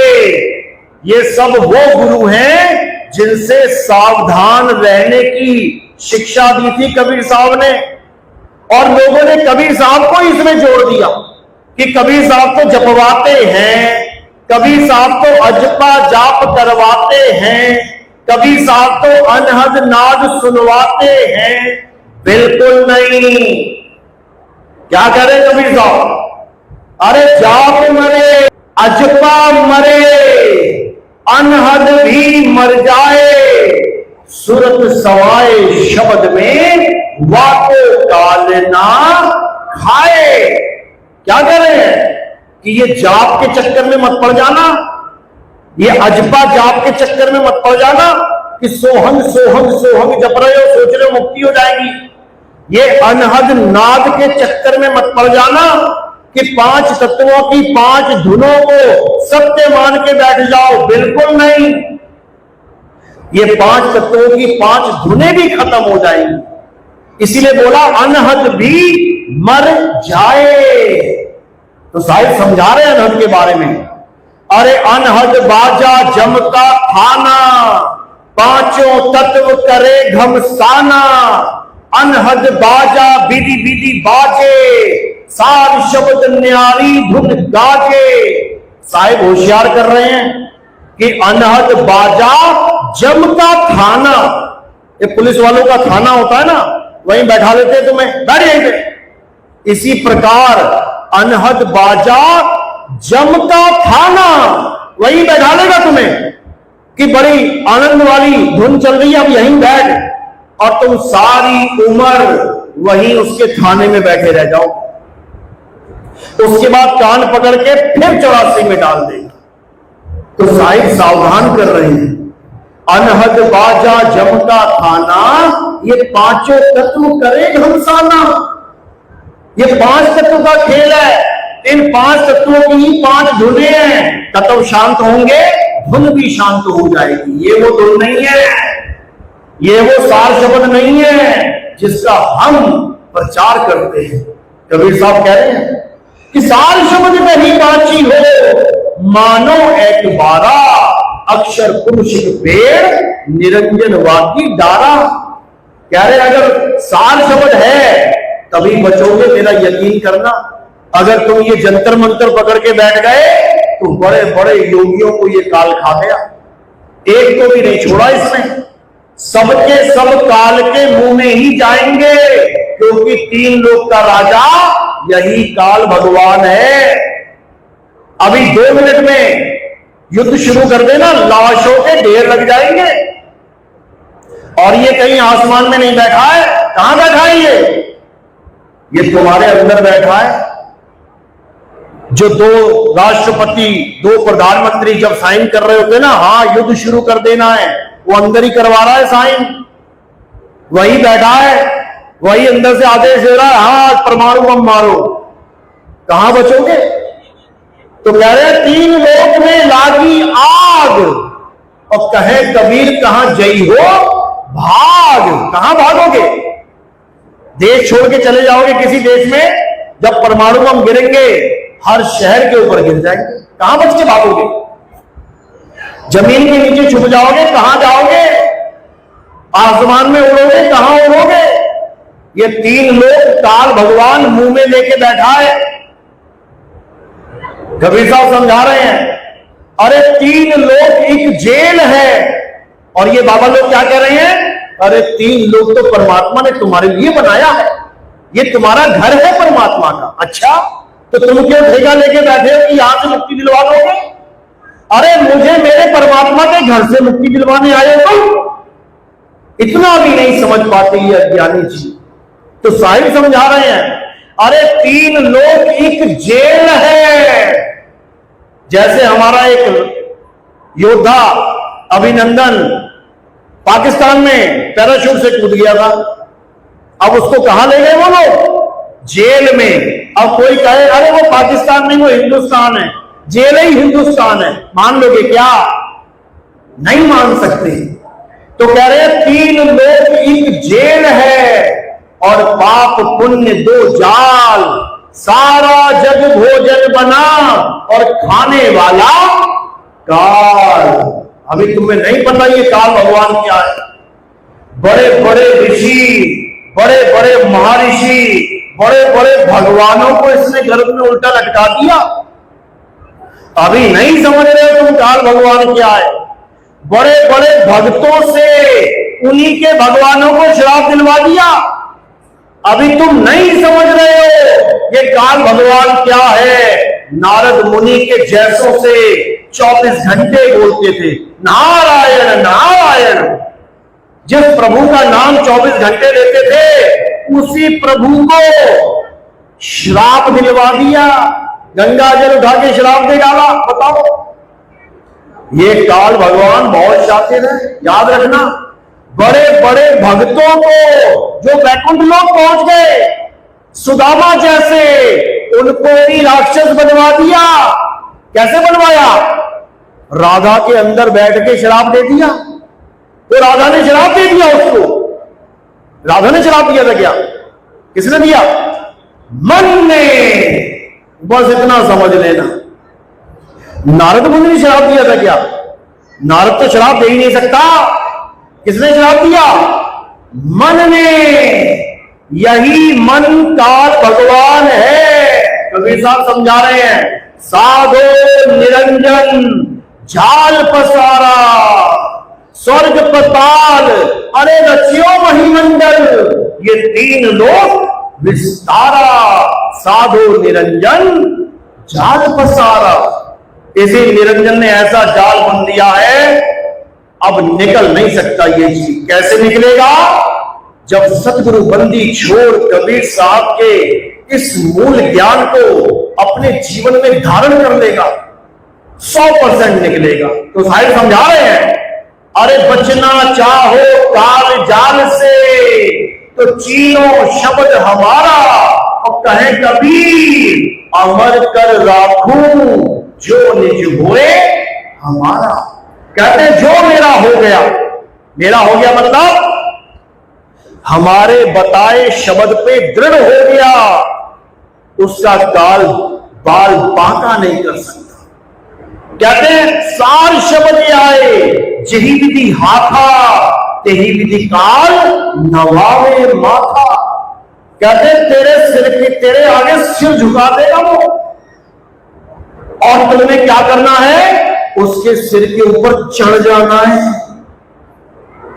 ये सब वो गुरु हैं जिनसे सावधान रहने की शिक्षा दी थी कबीर साहब ने। और लोगों ने कबीर साहब को इसमें जोड़ दिया कि कबीर साहब तो जपवाते हैं, कबीर साहब तो अजपा जाप करवाते हैं, कबीर साहब तो अनहद नाद सुनवाते हैं। बिल्कुल नहीं। क्या करे कबीर साहब? अरे जाप मरे, अजपा मरे, अनहद भी मर जाए, सुरत सवाए शब्द में वाको काल ना खाए। क्या कह रहे हैं कि ये जाप के चक्कर में मत पड़ जाना, ये अजपा जाप के चक्कर में मत पड़ जाना कि सोहंग सोहंग सोहंग जप रहे हो, सोच रहे हो मुक्ति हो जाएगी। ये अनहद नाद के चक्कर में मत पड़ जाना कि 5 तत्वों की 5 धुनों को सत्य मान के बैठ जाओ। बिल्कुल नहीं। ये 5 तत्वों की 5 धुनें भी खत्म हो जाएंगी। इसीलिए बोला अनहद भी मर जाए। तो साहिब समझा रहे हैं अनहद के बारे में। अरे अनहद बाजा जम का खाना, 5 तत्व करे घमसाना। अनहद बाजा विधि विधि बाजे, सार शब्द न्यारी धुन गाजे। साहिब होशियार कर रहे हैं कि अनहद बाजा जम का थाना, ये पुलिस वालों का थाना होता है ना, वहीं बैठा लेते तुम्हें, बैठ यहीं पे। इसी प्रकार अनहद बाजा जम का थाना, वहीं बैठा लेगा तुम्हें कि बड़ी आनंद वाली धुन चल रही है, अब यहीं बैठ, और तुम सारी उम्र वहीं उसके थाने में बैठे रह जाओ। उसके बाद कान पकड़ के फिर 84 में डाल देगा। तो साहिब सावधान कर रहे हैं, अनहद बाजा जम का थाना, ये पांचों तत्व करे घमसाना। ये 5 तत्व का खेल है। इन 5 तत्वों की ही 5 धुनें हैं। तत्व शांत होंगे, धुन भी शांत हो जाएगी। ये वो धुन नहीं है, ये वो सार शब्द नहीं है जिसका हम प्रचार करते हैं। कबीर साहब कह रहे हैं कि सार शब्द नहीं बाची हो, मानो एक बारा, अक्षर पुरुष पेड़ निरंजन वाकी डारा। कह रहे अगर सार शब्द है तभी बचोगे, मेरा यकीन करना। अगर तुम ये जंतर मंतर पकड़ के बैठ गए तो बड़े बड़े योगियों को ये काल खा गया, एक को भी नहीं छोड़ा इसने। सबके सब काल के मुंह में ही जाएंगे, क्योंकि 3 लोक का राजा यही काल भगवान है। अभी 2 मिनट में युद्ध शुरू कर देना, लाशों के ढेर लग जाएंगे। और ये कहीं आसमान में नहीं बैठा है। कहां बैठा है ये तुम्हारे अंदर बैठा है। जो 2 राष्ट्रपति 2 प्रधानमंत्री जब साइन कर रहे होते ना, हाँ युद्ध शुरू कर देना है, वो अंदर ही करवा रहा है साइन, वही बैठा है, वही अंदर से आदेश दे रहा है, हाँ परमाणु बम मारो। कहां बचोगे? तो कह रहे 3 लोक में लागी आग, और कहे कबीर कहां जई हो भाग। कहां भागोगे? देश छोड़ के चले जाओगे किसी देश में, जब परमाणु बम गिरेंगे हर शहर के ऊपर गिर जाएंगे, कहां बच के भागोगे? जमीन के नीचे छुप जाओगे, कहां जाओगे? आसमान में उड़ोगे, कहां उड़ोगे? ये 3 लोग काल भगवान मुंह में लेके बैठा है। कबीर साहब समझा रहे हैं, अरे 3 लोग एक जेल है। और ये बाबा लोग क्या कह रहे हैं, अरे 3 लोग तो परमात्मा ने तुम्हारे लिए बनाया है, ये तुम्हारा घर है परमात्मा का। अच्छा, तो तुम क्यों ठेका लेके बैठे हो कि यहां से मुक्ति दिलवा दोगे? अरे मुझे मेरे परमात्मा के घर से मुक्ति दिलवाने आए हो? इतना भी नहीं समझ पाते ये अज्ञानी जी। तो साहिब समझा रहे हैं, अरे 3 लोग एक जेल है। जैसे हमारा एक योद्धा अभिनंदन पाकिस्तान में पैराशूट से कूद गया था, अब उसको कहां ले गए वो लोग? जेल में। अब कोई कहे अरे वो पाकिस्तान नहीं, वो हिंदुस्तान है, जेल ही हिंदुस्तान है, मान लोगे क्या? नहीं मान सकते। तो कह रहे 3 लोग एक जेल है, और पाप पुण्य 2 जाल, सारा जग भोजन बना और खाने वाला काल। अभी तुम्हें नहीं पता ये काल भगवान क्या है। बड़े बड़े ऋषि, बड़े बड़े महर्षि, बड़े बड़े भगवानों को इसने गर्भ में उल्टा लटका दिया। अभी नहीं समझ रहे हो तुम काल भगवान क्या है। बड़े बड़े भक्तों से उन्हीं के भगवानों को श्राप दिलवा दिया। अभी तुम नहीं समझ रहे हो ये काल भगवान क्या है। नारद मुनि के जैसों से 24 घंटे बोलते थे नारायण नारायण। जिस प्रभु का नाम 24 घंटे लेते थे उसी प्रभु को श्राप दिलवा दिया, गंगा जल उठा के श्राप दे डाला। बताओ, ये काल भगवान बहुत शातिर है, याद रखना। बड़े बड़े भक्तों को जो वैकुंठ लोक पहुंच गए, सुदामा जैसे, उनको भी राक्षस बनवा दिया। कैसे बनवाया? राधा के अंदर बैठ के शराब दे दिया। तो राधा ने शराब दे दिया उसको। राधा ने शराब दिया था क्या? किसने दिया? मन ने। बस इतना समझ लेना। नारद मुनि ने शराब दिया था क्या? नारद तो शराब दे ही नहीं सकता। किसने शराब दिया? मन ने। यही मन काल भगवान है। कबीर साहब समझा रहे हैं, साधो निरंजन झाल पसारा, स्वर्ग पाताल, अरे रचियो महिमंडल, ये तीन लोक विस्तारा, साधु निरंजन जाल पसारा। इसी निरंजन ने ऐसा जाल बन दिया है, अब निकल नहीं सकता ये चीज। कैसे निकलेगा? जब सतगुरु बंदी छोड़ कबीर साहब के इस मूल ज्ञान को अपने जीवन में धारण कर लेगा, 100% निकलेगा। तो साहिब समझा रहे हैं, अरे बचना चाहो काल जाल से, तो चीनो शब्द हमारा, और कहे कबीर अमर कर राखूं जो निज होए हमारा। कहते जो मेरा हो गया, मेरा हो गया मतलब हमारे बताए शब्द पे दृढ़ हो गया, उसका काल बाल बांका नहीं कर सकता। कहते हैं सार शब्द आए, जही विधि हाथा, तेही विधि काल नवावे माथा। कहते तेरे सिर की, तेरे आगे सिर झुका देगा वो, और तुम्हें क्या करना है? उसके सिर के ऊपर चढ़ जाना है।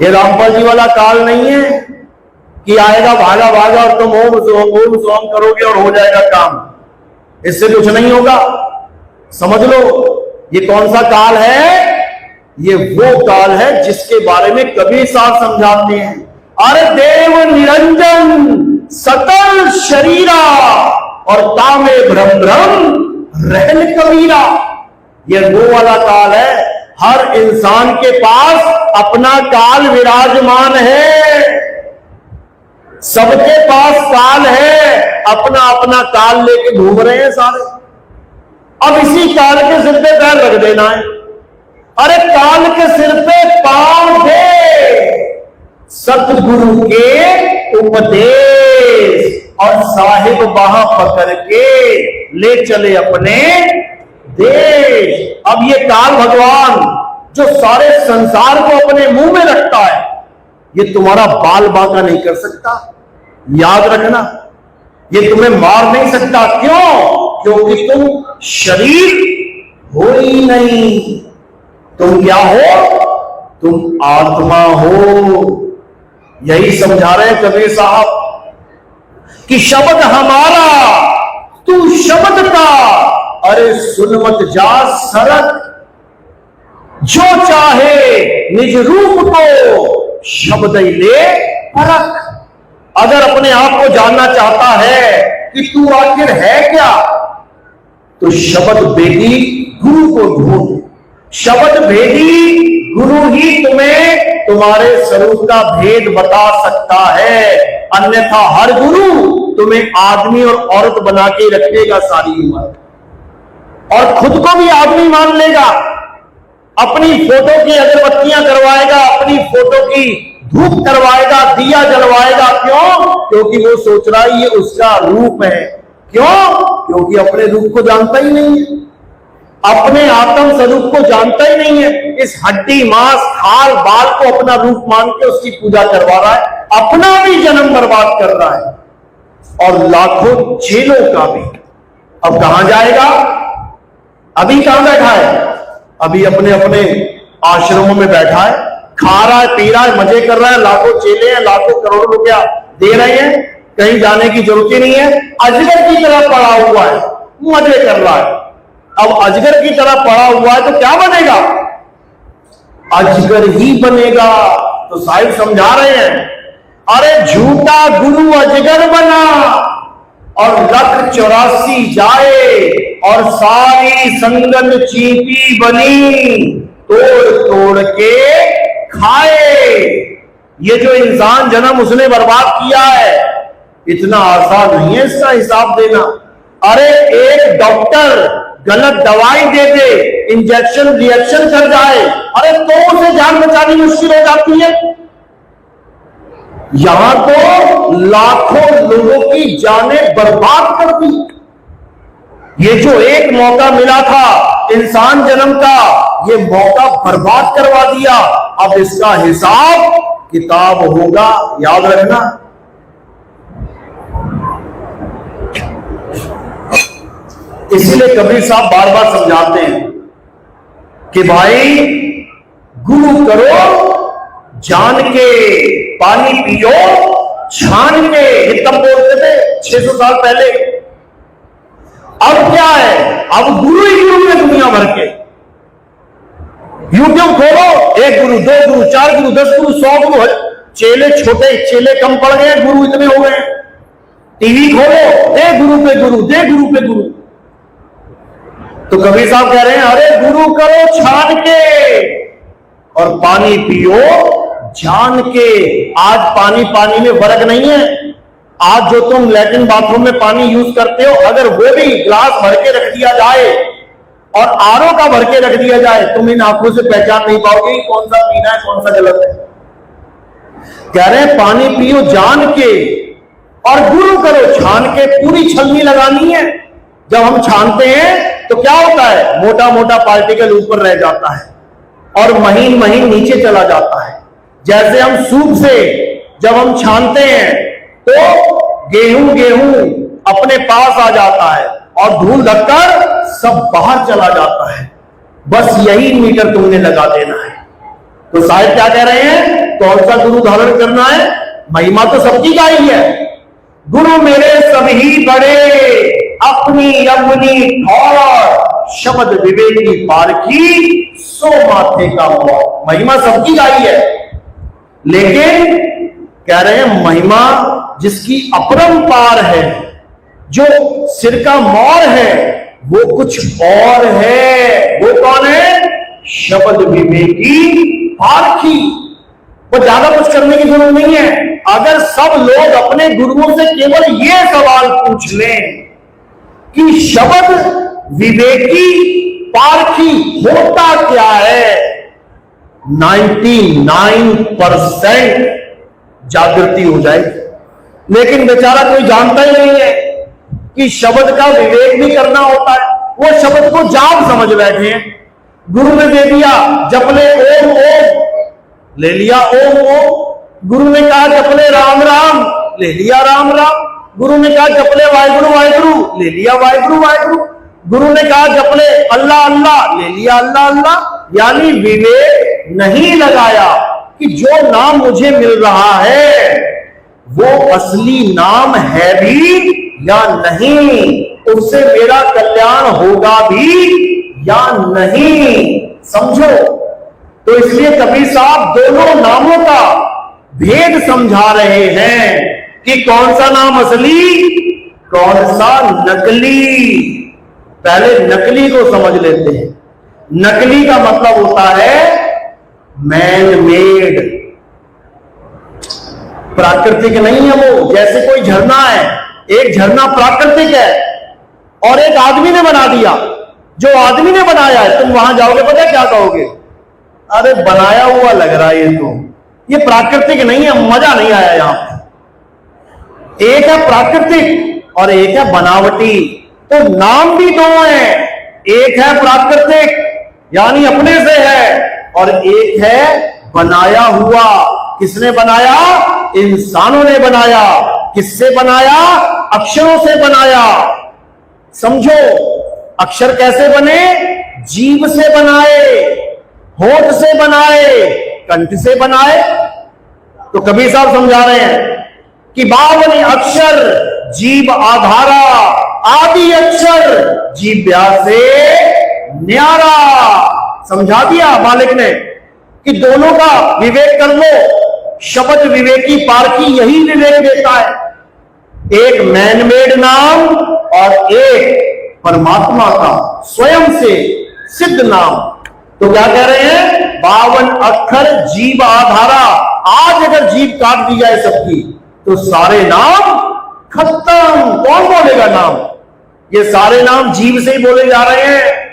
ये रामपाल जी वाला काल नहीं है कि आएगा भागा भागा और तुम ओम सोम करोगे और हो जाएगा काम। इससे कुछ नहीं होगा। समझ लो ये कौन सा काल है? ये वो काल है जिसके बारे में कबीर साहब समझाते हैं। अरे देव निरंजन सकल शरीरा, और तामे भ्रम भ्रम रहल कबीरा। ये वो वाला काल है, हर इंसान के पास अपना काल विराजमान है, सबके पास काल है, अपना अपना काल लेके घूम रहे हैं सारे। अब इसी काल के सिर पे पैर रख देना है। अरे काल के सिर पे पांव दे, सतगुरु के उपदेश, और साहिब बाह पकड़ के ले चले अपने देश। अब ये काल भगवान जो सारे संसार को अपने मुंह में रखता है, ये तुम्हारा बाल बांका नहीं कर सकता। याद रखना, ये तुम्हें मार नहीं सकता। क्यों? क्योंकि तुम शरीर हो ही नहीं। तुम क्या हो? तुम आत्मा हो। यही समझा रहे हैं कबीर साहब कि शब्द हमारा, तू शब्द का, अरे सुन मत जा सरक, जो चाहे निज रूप को शब्द ही ले परख। अगर अपने आप को जानना चाहता है कि तू आखिर है क्या, तो शब्द भेदी गुरु को ढूंढ। शब्द भेदी गुरु ही तुम्हें तुम्हारे स्वरूप का भेद बता सकता है, अन्यथा हर गुरु तुम्हें आदमी और औरत बना के रखेगा सारी उम्र, और खुद को भी आदमी मान लेगा। अपनी फोटो की अगरबत्तियां करवाएगा, अपनी फोटो की धूप करवाएगा, दिया जलवाएगा। क्यों? क्योंकि वो सोच रहा है ये उसका रूप है। क्यों? क्योंकि अपने रूप को जानता ही नहीं है, अपने आत्म स्वरूप को जानता ही नहीं है। इस हड्डी मांस खाल बाल को अपना रूप मान के उसकी पूजा करवा रहा है, अपना भी जन्म बर्बाद कर रहा है, और लाखों चेलों का भी। अब कहां जाएगा? अभी कहां बैठा है? अभी अपने अपने आश्रमों में बैठा है, खा रहा है, पी रहा है, मजे कर रहा है। लाखों चेले हैं, लाखों करोड़ों रुपया दे रहे हैं, कहीं जाने की जरूरत ही नहीं है। अजगर की तरह पड़ा हुआ है, मजे कर रहा है। अब अजगर की तरह पड़ा हुआ है तो क्या बनेगा? अजगर ही बनेगा। तो साहिब समझा रहे हैं, अरे झूठा गुरु अजगर बना, और लख 84 जाए, और सारी संगत चींटी बनी, तोड़ तोड़ के खाए। ये जो इंसान जन्म उसने बर्बाद किया है, इतना आसान नहीं है इसका हिसाब देना। अरे एक डॉक्टर गलत दवाई दे दे, इंजेक्शन रिएक्शन कर जाए, अरे तो उसे जान बचानी मुश्किल हो जाती है। यहां तो लाखों लोगों की जानें बर्बाद कर दी। ये जो एक मौका मिला था इंसान जन्म का, ये मौका बर्बाद करवा दिया। अब इसका हिसाब किताब होगा, याद रखना। इसीलिए कबीर साहब बार बार समझाते हैं कि भाई गुरु करो जान के पानी पियो छान के, ये तब बोलते थे 600 साल पहले। अब क्या है, अब गुरु ही गुरु है दुनिया भर के। यूट्यूब खोलो, 1 गुरु 2 गुरु 4 गुरु 10 गुरु 100 गुरु है। चेले छोटे, चेले कम पड़ गए, गुरु इतने हो गए। टीवी खोलो, दे गुरु पे गुरु, दे गुरु पे गुरु। तो कबीर साहब कह रहे हैं अरे गुरु करो छान के और पानी पियो जान के। आज पानी पानी में फर्क नहीं है। आज जो तुम लैट्रिन बाथरूम में पानी यूज करते हो, अगर वो भी ग्लास भर के रख दिया जाए और आरओ का भर के रख दिया जाए, तुम इन आंखों से पहचान नहीं पाओगे कौन सा पीना है कौन सा गलत है। कह रहे हैं पानी पियो जान के और गुरु करो छान के। पूरी छलनी लगानी है। जब हम छानते हैं तो क्या होता है, मोटा मोटा पार्टिकल ऊपर रह जाता है और महीन महीन नीचे चला जाता है। जैसे हम सूप से जब हम छानते हैं तो गेहूं अपने पास आ जाता है और धूल ढककर सब बाहर चला जाता है। बस यही मीटर तुमने लगा देना है। तो साहिब क्या कह रहे हैं, कौन सा गुरु धारण करना है? महिमा तो सबकी का ही है। गुरु मेरे सभी बड़े अपनी अपनी ठौर, शब्द विवेकी पारखी सो माथे का मोह। महिमा सबकी का ही है, लेकिन कह रहे हैं महिमा जिसकी अपरंपार है, जो सिर का मौर है, वो कुछ और है। वो कौन है? शब्द विवेकी पारखी। वो ज्यादा कुछ करने की जरूरत नहीं है। अगर सब लोग अपने गुरुओं से केवल ये सवाल पूछ लें कि शब्द विवेकी पारखी होता क्या है, 99% जागृति हो जाएगी। लेकिन बेचारा कोई जानता ही नहीं है कि शब्द का विवेक भी करना होता है। वो शब्द को जाप समझ बैठे हैं। गुरु ने दे दिया जपले ओम ओम, ले लिया ओम ओम। गुरु ने कहा जपले राम राम, ले लिया राम राम। गुरु ने कहा जपले वाहिगुरु वाहिगुरु, ले लिया वाहिगुरु वाहिगुरु। गुरु ने कहा जपले अल्लाह अल्लाह, ले लिया अल्लाह अल्लाह। यानी विवेक नहीं लगाया कि जो नाम मुझे मिल रहा है वो असली नाम है भी या नहीं, उससे मेरा कल्याण होगा भी या नहीं। समझो। तो इसलिए कबीर साहब दोनों नामों का भेद समझा रहे हैं कि कौन सा नाम असली, कौन सा नकली। पहले नकली को समझ लेते हैं। नकली का मतलब होता है मैन मेड, प्राकृतिक नहीं है वो। जैसे कोई झरना है, एक झरना प्राकृतिक है और एक आदमी ने बना दिया। जो आदमी ने बनाया है, तुम वहां जाओगे पता है क्या कहोगे, अरे बनाया हुआ लग रहा है ये प्राकृतिक नहीं है, मजा नहीं आया यहां पे। एक है प्राकृतिक और एक है बनावटी। तो नाम भी दो हैं, एक है प्राकृतिक यानी अपने से है, और एक है बनाया हुआ। किसने बनाया? इंसानों ने बनाया। किससे बनाया? अक्षरों से बनाया। समझो, अक्षर कैसे बने? जीभ से बनाए, होठ से बनाए, कंठ से बनाए। तो कबीर साहब समझा रहे हैं कि 52 अक्षर जीभ आधारा, आदि अक्षर जीभ से न्यारा। समझा दिया मालिक ने कि दोनों का विवेक कर लो। शब्द विवेकी पारखी यही विवेक देता है। एक मैनमेड नाम और एक परमात्मा का स्वयं से सिद्ध नाम। तो क्या कह रहे हैं? 52 अक्षर जीभ आधारा। आज अगर जीभ काट दी जाए सबकी तो सारे नाम खत्म। कौन बोलेगा नाम? ये सारे नाम जीभ से ही बोले जा रहे हैं।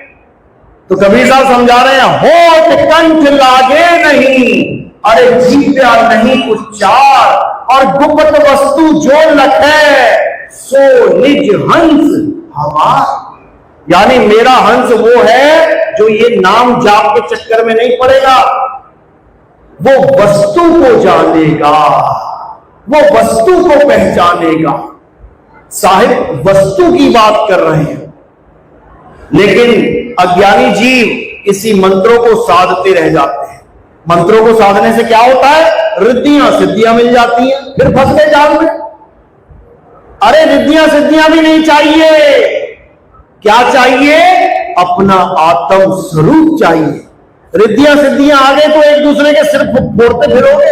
तो कबीर साहब समझा रहे हैं होठ कंठ लागे नहीं, अरे जीव्या नहीं उच्चार, और गुप्त वस्तु जो लखे सो निज हंस हमार। यानी मेरा हंस वो है जो ये नाम जाप के चक्कर में नहीं पड़ेगा, वो वस्तु को जानेगा, वो वस्तु को पहचानेगा। साहिब वस्तु की बात कर रहे हैं, लेकिन अज्ञानी जीव इसी मंत्रों को साधते रह जाते हैं। मंत्रों को साधने से क्या होता है? रिद्धियां सिद्धियां मिल जाती हैं, फिर फंस गए जाल में। अरे रिद्धियां सिद्धियां भी नहीं चाहिए, क्या चाहिए? अपना आत्म स्वरूप चाहिए। रिद्धियां सिद्धियां आ गए तो एक दूसरे के सिर फोड़ते फिरोगे,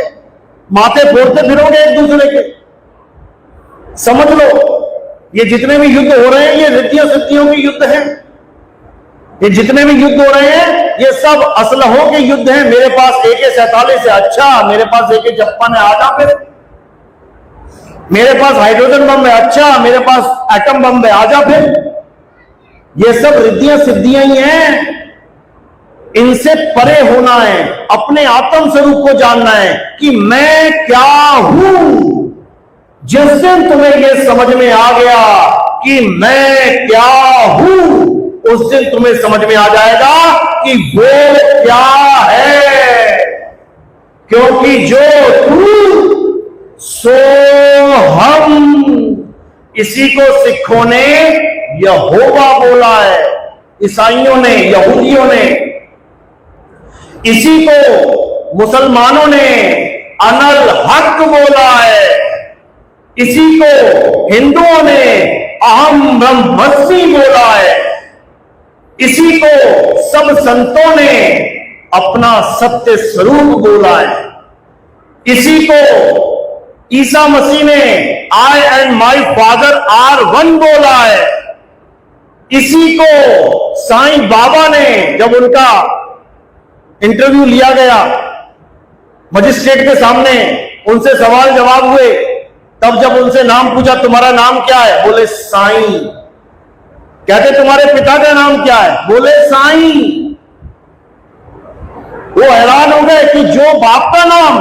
माथे फोड़ते फिरोगे एक दूसरे के। समझ लो, ये जितने भी युद्ध हो रहे हैं ये रिद्धियों सिद्धियों के युद्ध हैं। ये जितने भी युद्ध हो रहे हैं ये सब असलहों के युद्ध हैं। मेरे पास AK-47 है, अच्छा मेरे पास AK-56 है, आजा फिर। मेरे पास हाइड्रोजन बम है, अच्छा मेरे पास एटम बम है, आजा फिर। ये सब रिद्धियां सिद्धियां ही हैं। इनसे परे होना है, अपने आत्म स्वरूप को जानना है कि मैं क्या हूं। जिस दिन तुम्हें यह समझ में आ गया कि मैं क्या हूं, उस दिन तुम्हें समझ में आ जाएगा कि वो क्या है। क्योंकि जो तू सो हम, इसी को सिखों ने यहोवा बोला है, ईसाइयों ने, यहूदियों ने। इसी को मुसलमानों ने अनल हक बोला है। इसी को हिंदुओं ने अहम ब्रह्मस्मि बोला है। इसी को सब संतों ने अपना सत्य स्वरूप बोला है। इसी को ईसा मसीह ने I and my father are one बोला है। इसी को साईं बाबा ने, जब उनका इंटरव्यू लिया गया मजिस्ट्रेट के सामने, उनसे सवाल जवाब हुए, तब जब उनसे नाम पूछा तुम्हारा नाम क्या है, बोले साईं। कहते तुम्हारे पिता का नाम क्या है, बोले साईं। वो हैरान हो गए कि जो बाप का नाम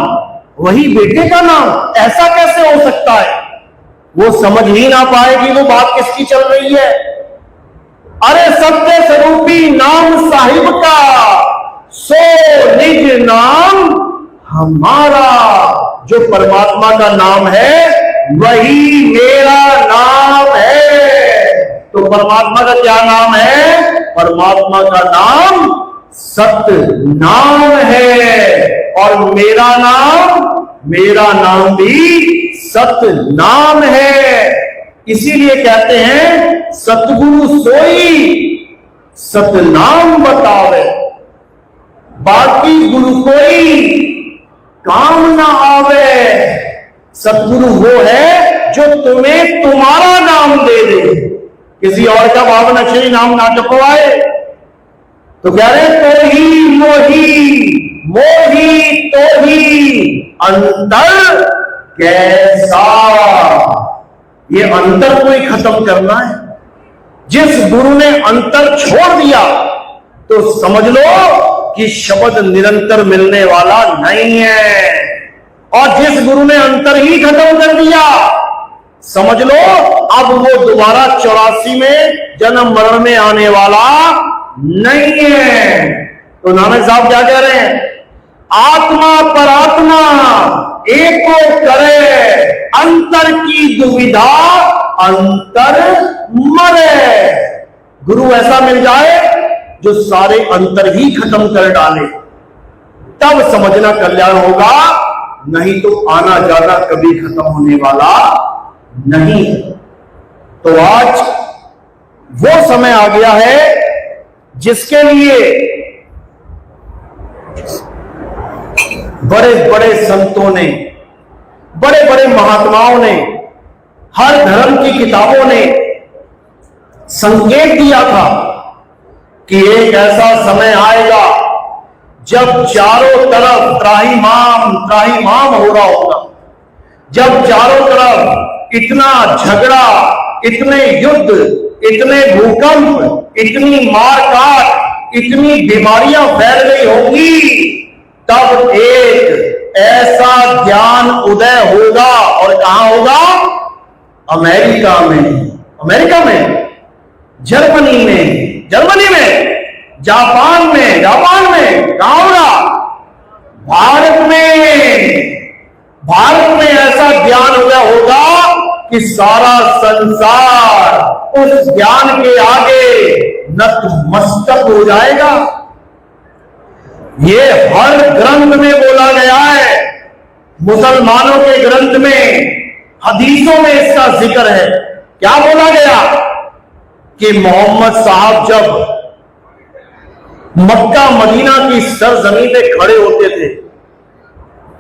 वही बेटे का नाम, ऐसा कैसे हो सकता है। वो समझ ही ना पाए कि वो बात किसकी चल रही है। अरे सत्य स्वरूपी नाम साहिब का, सो निज नाम हमारा। जो परमात्मा का नाम है वही मेरा नाम है। तो परमात्मा का क्या नाम है? परमात्मा का नाम सत्य नाम है। और मेरा नाम भी सत्य नाम है। इसीलिए कहते हैं सतगुरु सोई सत्य नाम बतावे, बाकी गुरु कोई काम ना आवे। सतगुरु वो है जो तुम्हें तुम्हारा नाम दे दे, किसी और का बावन अक्षरी नाम ना जपवाए। तो कह रहे तो ही मोही तो ही अंतर कैसा। ये अंतर को ही खत्म करना है। जिस गुरु ने अंतर छोड़ दिया तो समझ लो कि शब्द निरंतर मिलने वाला नहीं है। और जिस गुरु ने अंतर ही खत्म कर दिया, समझ लो अब वो दोबारा 84 में जन्म मरण में आने वाला नहीं है। तो नानक साहब क्या कह रहे हैं? आत्मा परात्मा एको करे, अंतर की दुविधा अंतर मरे। गुरु ऐसा मिल जाए जो सारे अंतर ही खत्म कर डाले, तब समझना कल्याण होगा। नहीं तो आना जाना कभी खत्म होने वाला नहीं। तो आज वो समय आ गया है जिसके लिए बड़े बड़े संतों ने, बड़े बड़े महात्माओं ने, हर धर्म की किताबों ने संकेत दिया था कि एक ऐसा समय आएगा जब चारों तरफ त्राहिमाम हो रहा होगा। जब चारों तरफ इतना झगड़ा, इतने युद्ध, इतने भूकंप, इतनी मारकाट, इतनी बीमारियां फैल गई होंगी, तब एक ऐसा ज्ञान उदय होगा। और कहां होगा? अमेरिका में, जर्मनी में, जापान में, कहां होगा? भारत में ऐसा ज्ञान उदय होगा कि सारा संसार उस ज्ञान के आगे नतमस्तक हो जाएगा। ये हर ग्रंथ में बोला गया है, मुसलमानों के ग्रंथ में, हदीसों में इसका जिक्र है। क्या बोला गया कि मोहम्मद साहब जब मक्का मदीना की सरजमीन पे खड़े होते थे,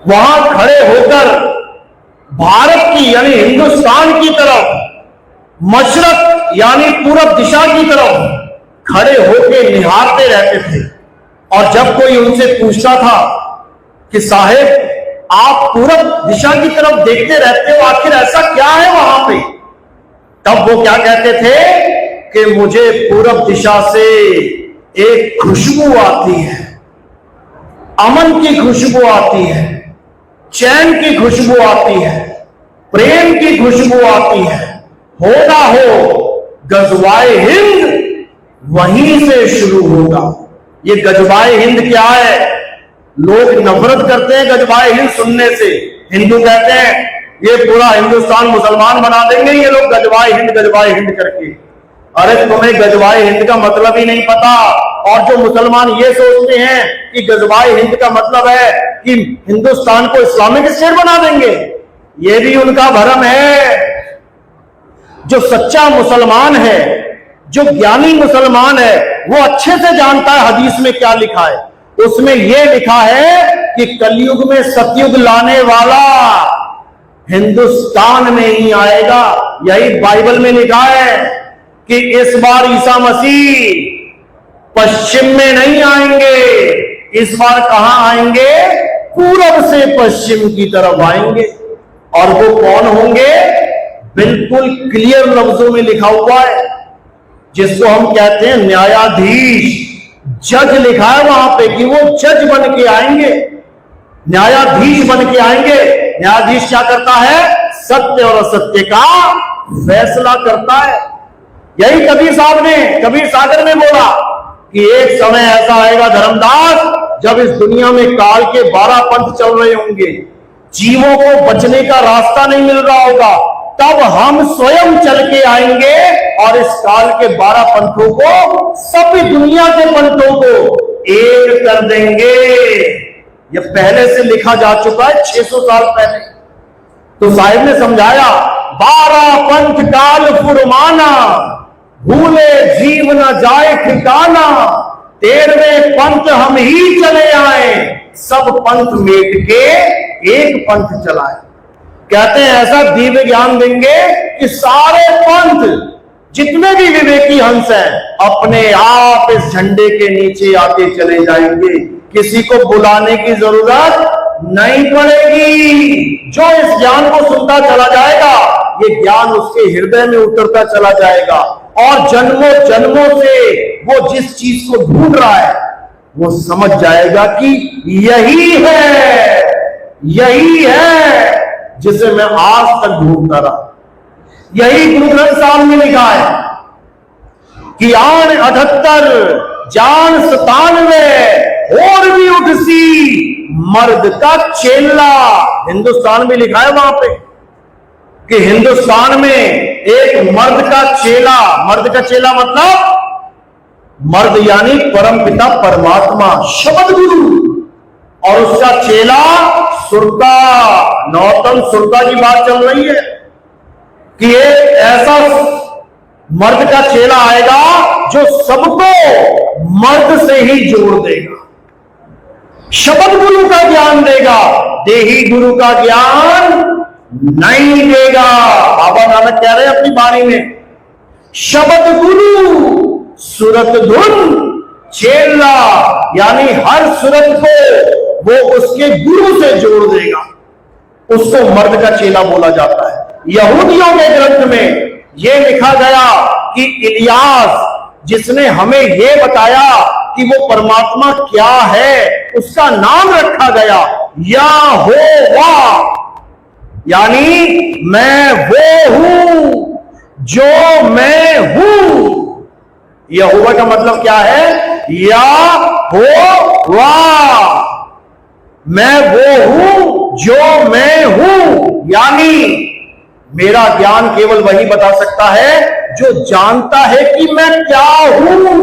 वहां खड़े होकर भारत की यानी हिंदुस्तान की तरफ, मशरक यानी पूरब दिशा की तरफ खड़े होकर निहारते रहते थे। और जब कोई उनसे पूछता था कि साहेब आप पूरब दिशा की तरफ देखते रहते हो, आखिर ऐसा क्या है वहां पे, तब वो क्या कहते थे कि मुझे पूरब दिशा से एक खुशबू आती है, अमन की खुशबू आती है, चैन की खुशबू आती है, प्रेम की खुशबू आती है। हो ना हो गजवाए हिंद वहीं से शुरू होगा। ये गजवाए हिंद क्या है? लोग नफरत करते हैं गजवाए हिंद सुनने से। हिंदू कहते हैं ये पूरा हिंदुस्तान मुसलमान बना देंगे ये लोग गजवाए हिंद करके। अरे तुम्हें गजवाए हिंद का मतलब ही नहीं पता। और जो मुसलमान ये सोचते हैं कि गजवाए हिंद का मतलब है कि हिंदुस्तान को इस्लामिक स्टेट बना देंगे, ये भी उनका भ्रम है। जो सच्चा मुसलमान है, जो ज्ञानी मुसलमान है, वो अच्छे से जानता है हदीस में क्या लिखा है। उसमें यह लिखा है कि कलयुग में सतयुग लाने वाला हिंदुस्तान में ही आएगा। यही बाइबल में लिखा है कि इस बार ईसा मसीह पश्चिम में नहीं आएंगे, इस बार कहां आएंगे? पूरब से पश्चिम की तरफ आएंगे। और वो कौन होंगे? बिल्कुल क्लियर लफ्जों में लिखा हुआ है, जिसको हम कहते हैं न्यायाधीश, जज लिखा है वहां पे कि वो जज बन के आएंगे, न्यायाधीश बन के आएंगे। न्यायाधीश क्या करता है? सत्य और असत्य का फैसला करता है। यही कबीर साहब ने कबीर सागर में बोला कि एक समय ऐसा आएगा धर्मदास, जब इस दुनिया में काल के 12 पंथ चल रहे होंगे, जीवों को बचने का रास्ता नहीं मिल रहा होगा, तब हम स्वयं चल के आएंगे और इस काल के 12 पंथों को, सभी दुनिया के पंथों को एक कर देंगे। यह पहले से लिखा जा चुका है 600 साल पहले। तो साहिब ने समझाया 12 पंथ काल फुरमाना, भूले जीव न जाए ठिकाना, 13वें पंथ हम ही चले आए, सब पंथ मेट के एक पंथ चलाए। कहते हैं ऐसा दिव्य ज्ञान देंगे कि सारे पंथ जितने भी विवेकी हंस हैं अपने आप इस झंडे के नीचे आते चले जाएंगे। किसी को बुलाने की जरूरत नहीं पड़ेगी। जो इस ज्ञान को सुनता चला जाएगा, ये ज्ञान उसके हृदय में उतरता चला जाएगा और जन्मों जन्मों से वो जिस चीज को ढूंढ रहा है वो समझ जाएगा कि यही है जिसे मैं आज तक ढूंढता रहा। यही गुरु ग्रंथ साहब में लिखा है कि आन 78 जान 97 और भी उठसी मर्द का चेला। हिंदुस्तान में लिखा है वहां पे कि हिंदुस्तान में एक मर्द का चेला, मर्द का चेला मतलब मर्द यानी परमपिता परमात्मा शब्द गुरु, और उसका चेला सुरता, नौतम सुरता की बात चल रही है कि एक ऐसा मर्द का चेला आएगा जो सबको मर्द से ही जोड़ देगा, शब्द गुरु का ज्ञान देगा, देही गुरु का ज्ञान नहीं देगा। बाबा नानक कह रहे हैं अपनी बाणी में, शब्द गुरु सुरत धुन चेला, यानी हर सुरत को वो उसके गुरु से जोड़ देगा, उसको मर्द का चेला बोला जाता है। यहूदियों के ग्रंथ में यह लिखा गया कि इलियास जिसने हमें यह बताया कि वो परमात्मा क्या है, उसका नाम रखा गया यहोवा, यानी मैं वो हूं जो मैं हूं। यहोवा का मतलब क्या है? यहोवा, मैं वो हूं जो मैं हूं। यानी मेरा ज्ञान केवल वही बता सकता है जो जानता है कि मैं क्या हूं।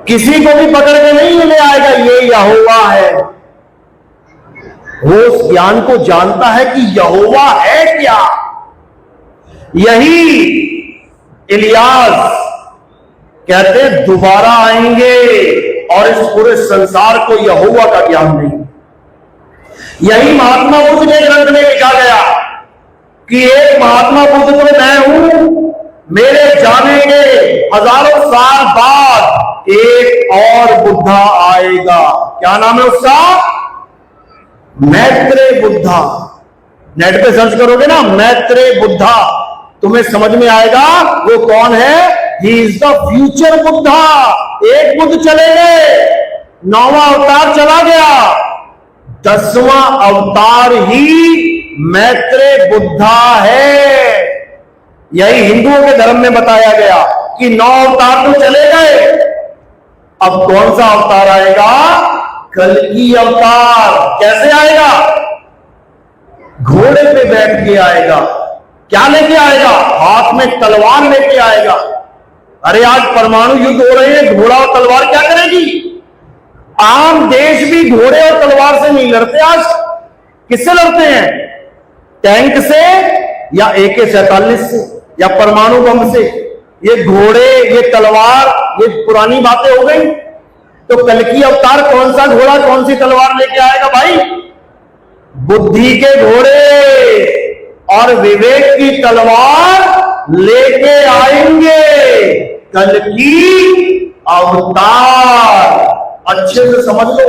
किसी को भी पकड़ के नहीं ले आएगा ये यहोवा है। वो उस ज्ञान को जानता है कि यहोवा है क्या। यही इलियास कहते हैं दोबारा आएंगे और इस पूरे संसार को यहोवा का ज्ञान नहीं। यही महात्मा बुद्ध के ग्रंथ में लिखा गया कि एक महात्मा बुद्ध तो मैं हूं, मेरे जाने के हजारों साल बाद एक और बुद्धा आएगा। क्या नाम है उसका? मैत्रेय बुद्धा। नेट पे सर्च करोगे ना मैत्रेय बुद्धा, तुम्हें समझ में आएगा वो कौन है। He is the future Buddha. एक बुद्ध चले गए, 9वां अवतार चला गया, 10वां अवतार ही मैत्रेय बुद्धा है। यही हिंदुओं के धर्म में बताया गया कि 9 अवतार तो चले गए, अब कौन सा अवतार आएगा? कल्कि अवतार। कैसे आएगा? घोड़े पे बैठ के आएगा। क्या लेके आएगा? हाथ में तलवार लेके आएगा। अरे आज परमाणु युद्ध हो रहे हैं, घोड़ा और तलवार क्या करेगी? आम देश भी घोड़े और तलवार से नहीं लड़ते। आज किससे लड़ते हैं? टैंक से या AK-47 से या परमाणु बम से। ये घोड़े, ये तलवार, ये पुरानी बातें हो गई। तो कल्कि अवतार कौन सा घोड़ा कौन सी तलवार लेके आएगा भाई? बुद्धि के घोड़े और विवेक की तलवार लेके आएंगे कल्कि अवतार। अच्छे से समझ लो,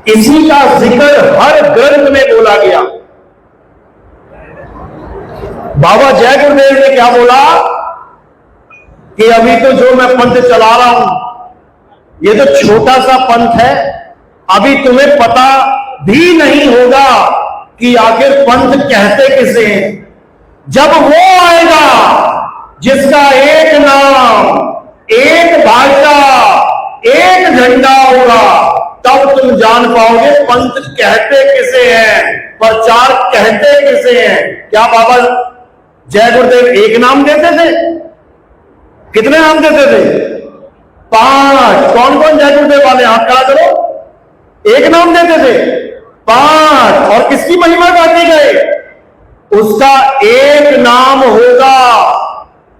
इसी का जिक्र हर ग्रंथ में बोला गया। बाबा जय गुरुदेव ने क्या बोला कि अभी तो जो मैं पंथ चला रहा हूं ये तो छोटा सा पंथ है, अभी तुम्हें पता भी नहीं होगा कि आखिर पंथ कहते किसे हैं। जब वो आएगा जिसका एक नाम, एक भाषा, एक झंडा होगा, तब तुम जान पाओगे पंथ कहते किसे हैं, प्रचार कहते किसे हैं। क्या बाबा जय गुरुदेव एक नाम देते थे? कितने नाम देते थे? 5। कौन कौन जय गुरुदेव वाले हाथ खड़ा करो। एक नाम देते थे, 5। और किसकी महिमा गाते गए? उसका एक नाम होगा,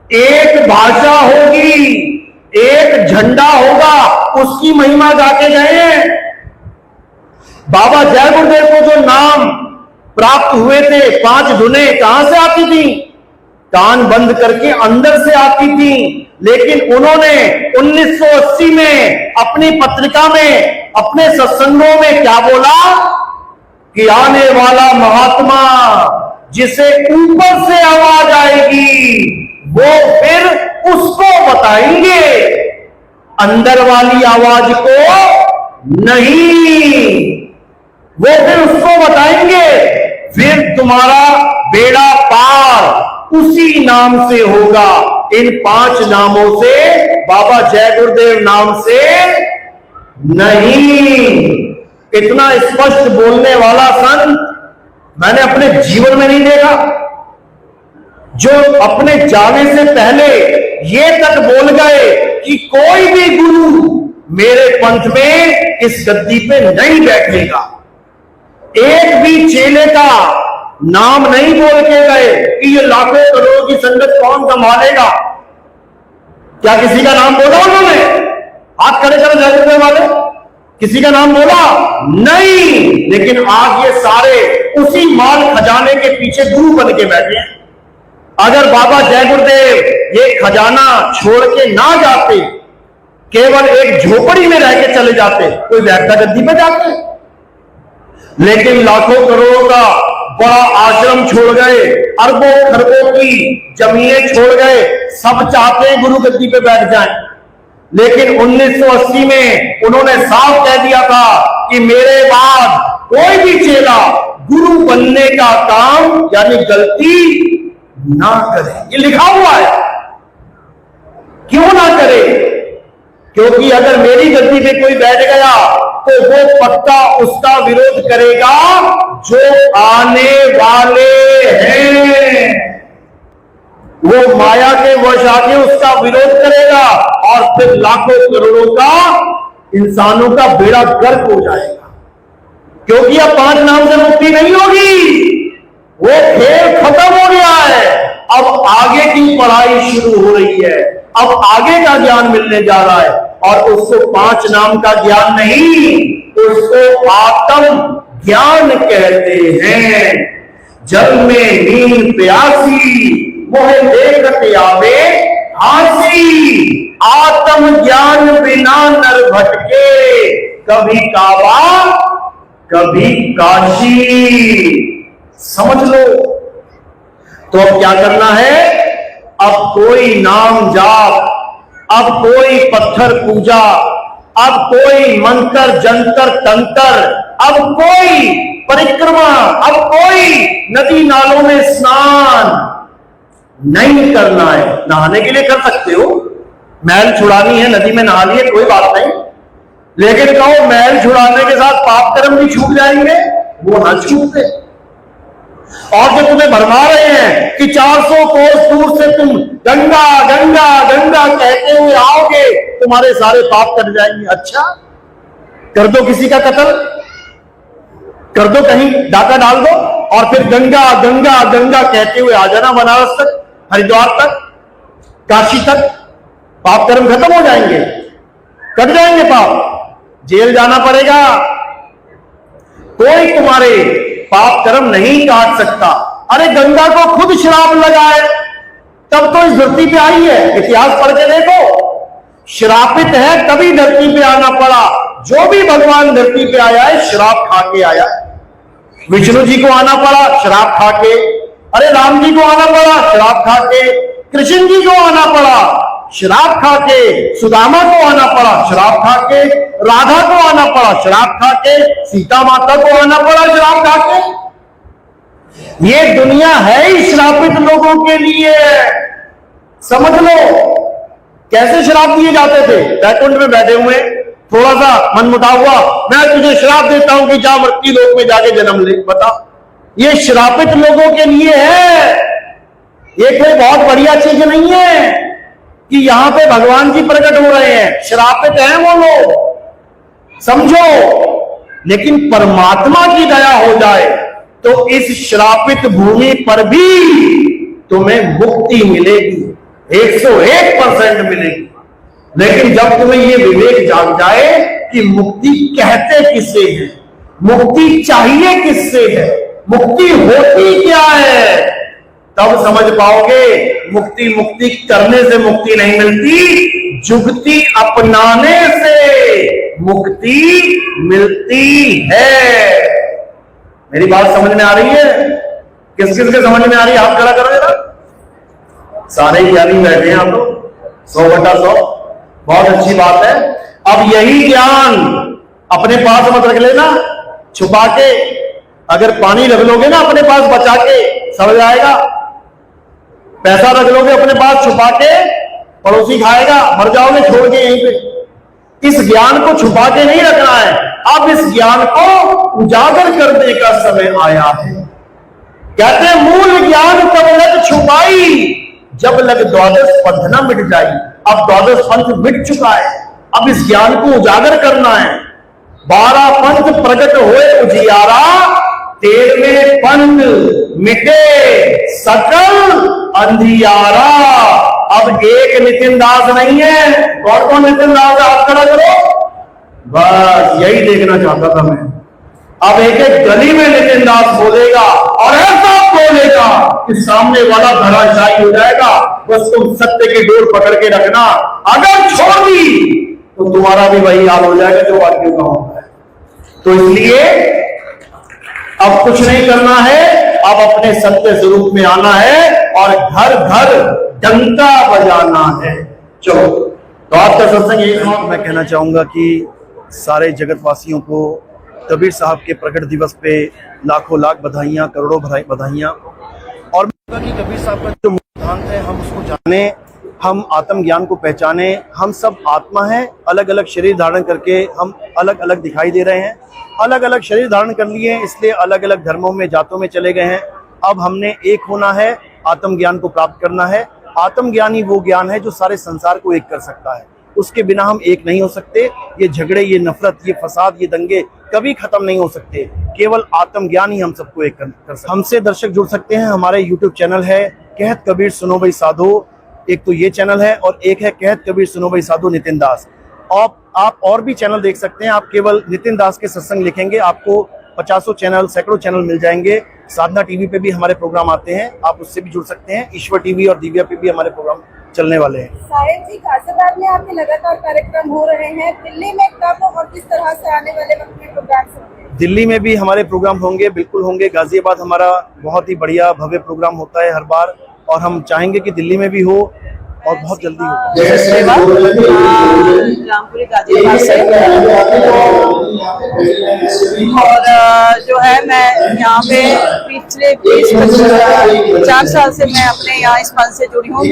एक भाषा होगी, एक झंडा होगा, उसकी महिमा गाते गए। बाबा जय गुरुदेव को जो नाम प्राप्त हुए थे, 5 धुनें कहां से आती थी? कान बंद करके अंदर से आती थी। लेकिन उन्होंने 1980 में अपनी पत्रिका में, अपने सत्संगों में क्या बोला कि आने वाला महात्मा जिसे ऊपर से आवाज आएगी वो फिर उसको बताएंगे, अंदर वाली आवाज को नहीं। वो फिर उसको बताएंगे, फिर तुम्हारा बेड़ा पार उसी नाम से होगा। इन 5 नामों से, बाबा जय गुरुदेव नाम से नहीं। इतना स्पष्ट बोलने वाला संत मैंने अपने जीवन में नहीं देखा, जो अपने जाने से पहले ये तक बोल गए कि कोई भी गुरु मेरे पंथ में इस गद्दी पे नहीं बैठेगा। एक भी चेले का नाम नहीं बोल के गए कि ये लाखों करोड़ों की संगत कौन संभालेगा। क्या किसी का नाम बोला उन्होंने? हाथ खड़े कर जय गुरुदेव वाले, किसी का नाम बोला? नहीं। लेकिन आज ये सारे उसी माल खजाने के पीछे गुरु बन के बैठे हैं। अगर बाबा जय गुरुदेव ये खजाना छोड़ के ना जाते, केवल एक झोपड़ी में रह के चले जाते, कोई बैठता गद्दी पे जाते। लेकिन लाखों करोड़ों का बड़ा आश्रम छोड़ गए, अरबों खरबों की जमीनें छोड़ गए, सब चाहते हैं गुरु गद्दी पे बैठ जाएं। लेकिन 1980 में उन्होंने साफ कह दिया था कि मेरे बाद कोई भी चेला गुरु बनने का काम यानी गलती ना करे। ये लिखा हुआ है। क्यों ना करे? क्योंकि अगर मेरी गद्दी पे कोई बैठ गया तो वो पक्का उसका विरोध करेगा जो आने वाले हैं। वो माया के वश आके उसका विरोध करेगा और फिर लाखों करोड़ों का इंसानों का बेड़ा गर्क हो जाएगा। क्योंकि अब 5 नाम से मुक्ति नहीं होगी, वो खेल खत्म हो गया है। अब आगे की पढ़ाई शुरू हो रही है, अब आगे का ज्ञान मिलने जा रहा है, और उसको 5 नाम का ज्ञान नहीं, उसको आत्म ज्ञान कहते हैं। जल में नींद प्यासी, मोहे देखत आवे हासी, आत्म ज्ञान बिना नर भटके, कभी काबा कभी काशी। समझ लो। तो अब क्या करना है? अब कोई नाम जाप, अब कोई पत्थर पूजा, अब कोई मंत्र जंतर तंत्र, अब कोई परिक्रमा, अब कोई नदी नालों में स्नान नहीं करना है। नहाने के लिए कर सकते हो, मैल छुड़ानी है नदी में नहा लिए, कोई बात नहीं, लेकिन कहो मैल छुड़ाने के साथ पाप कर्म भी छूट जाएंगे, वो ना छूटे। और जो तुम्हें भरमा रहे हैं कि 400 कोस दूर से तुम गंगा गंगा गंगा कहते हुए आओगे, तुम्हारे सारे पाप कट जाएंगे। अच्छा, कर दो किसी का कत्ल, कर दो, कहीं डाका डाल दो, और फिर गंगा गंगा गंगा कहते हुए आ जाना बनारस तक, हरिद्वार तक, काशी तक। पाप कर्म खत्म हो जाएंगे, कट जाएंगे पाप, जेल जाना पड़ेगा, कोई तुम्हारे पाप कर्म नहीं काट सकता। अरे गंगा को खुद श्राप लगा है, तब तो इस धरती पे आई है। इतिहास पढ़ के देखो, श्रापित है तभी धरती पे आना पड़ा। जो भी भगवान धरती पे आया है श्राप खा के आया है। विष्णु जी को आना पड़ा श्राप खा के, अरे राम जी को आना पड़ा श्राप खा के, कृष्ण जी को आना पड़ा श्राप खा के, सुदामा को आना पड़ा श्राप खा के, राधा को आना पड़ा श्राप खा के, सीता माता को आना पड़ा श्राप खा के। ये दुनिया है ही श्रापित लोगों के लिए। समझ लो कैसे श्राप दिए जाते थे। बैकुंठ में बैठे हुए, थोड़ा सा मनमुटाव हुआ, मैं तुझे श्राप देता हूं कि जा मृत्यु लोक में जाके जन्म ले। बता, ये श्रापित लोगों के लिए है, ये कोई बहुत बढ़िया चीज नहीं है कि यहां पे भगवान जी प्रकट हो रहे हैं। श्रापित हैं वो लोग, समझो। लेकिन परमात्मा की दया हो जाए तो इस श्रापित भूमि पर भी तुम्हें मुक्ति मिलेगी, 101% मिलेगी। लेकिन जब तुम्हें ये विवेक जाग जाए कि मुक्ति कहते किससे है, मुक्ति चाहिए किससे है, मुक्ति होती क्या है, तब समझ पाओगे मुक्ति मुक्ति करने से मुक्ति नहीं मिलती, जुगती अपनाने से मुक्ति मिलती है। मेरी बात समझ में आ रही है? किस किस के समझ में आ रही है? हाथ खड़ा करो जरा। सारे ज्ञानी बैठे हैं आप लोग, 100/100, बहुत अच्छी बात है। अब यही ज्ञान अपने पास मत रख लेना छुपा के। अगर पानी रख लोगे ना अपने पास बचा के, सड़ जाएगा। पैसा रख लोगे अपने पास छुपा के, पड़ोसी खाएगा, मर जाओगे छोड़ के यहीं पे। इस ज्ञान को छुपा के नहीं रखना है, अब इस ज्ञान को उजागर करने का समय आया है। कहते हैं मूल ज्ञान कब लग छुपाई, जब लग द्वादश पंथ न मिट जाई। अब द्वादश पंथ मिट चुका है, अब इस ज्ञान को उजागर करना है। 12 पंथ प्रकट हुए उजियारा, 13वें पंथ मिटे सकल अंधियारा। अब एक नितिन दास नहीं है। कौन कौन नितिन दास है? हाथ खड़ा करो। बस यही देखना चाहता था मैं। अब एक एक गली में नितिन दास बोलेगा और ऐसा बोलेगा कि सामने वाला धराशायी हो जाएगा। बस तुम सत्य की डोर पकड़ के रखना, अगर छोड़ दी तो तुम्हारा भी वही हाल हो जाएगा जो बाकियों का होता है। तो इसलिए अब कुछ नहीं करना है, अब अपने सत्य स्वरूप में आना है और घर घर डंका बजाना है। चलो, तो आज का सत्संग यही था। मैं कहना चाहूंगा कि सारे जगतवासियों को कबीर साहब के प्रकट दिवस पे लाखों लाख बधाइयां, करोड़ों बधाइयां। और कि कबीर साहब का जो सिद्धांत है हम उसको जाने, हम आत्मज्ञान को पहचाने। हम सब आत्मा हैं, अलग अलग शरीर धारण करके हम अलग अलग दिखाई दे रहे हैं। अलग अलग शरीर धारण कर लिए हैं, इसलिए अलग अलग धर्मों में, जातों में चले गए हैं। अब हमने एक होना है, आत्मज्ञान को प्राप्त करना है। आत्मज्ञान ही वो ज्ञान है जो सारे संसार को एक कर सकता है। उसके बिना हम एक नहीं हो सकते। ये झगड़े, ये नफरत, ये फसाद, ये दंगे कभी खत्म नहीं हो सकते। केवल आत्मज्ञान ही हम सबको एक कर सकते। हमसे दर्शक जुड़ सकते हैं, हमारे YouTube चैनल है कहत कबीर सुनो भाई साधो, एक तो ये चैनल है और एक है कहत कबीर सुनो भाई साधो नितिन दास। आप और भी चैनल देख सकते हैं, आप केवल नितिन दास के सत्संग लिखेंगे, आपको 50 चैनल, सैकड़ों चैनल मिल जाएंगे। साधना टीवी पे भी हमारे प्रोग्राम आते हैं, आप उससे भी जुड़ सकते हैं। ईश्वर टीवी और दिव्या पे भी हमारे प्रोग्राम चलने वाले हैं। साहिब जी, गाजियाबाद में आपके लगातार कार्यक्रम हो रहे हैं, दिल्ली में कब और किस तरह से आने वाले वक्त में प्रोग्राम होंगे? दिल्ली में भी हमारे प्रोग्राम होंगे, बिल्कुल होंगे। गाजियाबाद हमारा बहुत ही बढ़िया भव्य प्रोग्राम होता है हर बार, और हम चाहेंगे कि दिल्ली में भी हो और बहुत जल्दी हो। रामपुरी गाजियाबाद से, और जो है मैं यहाँ पे पिछले 20-25 साल से मैं अपने यहाँ इस पद से जुड़ी हूँ।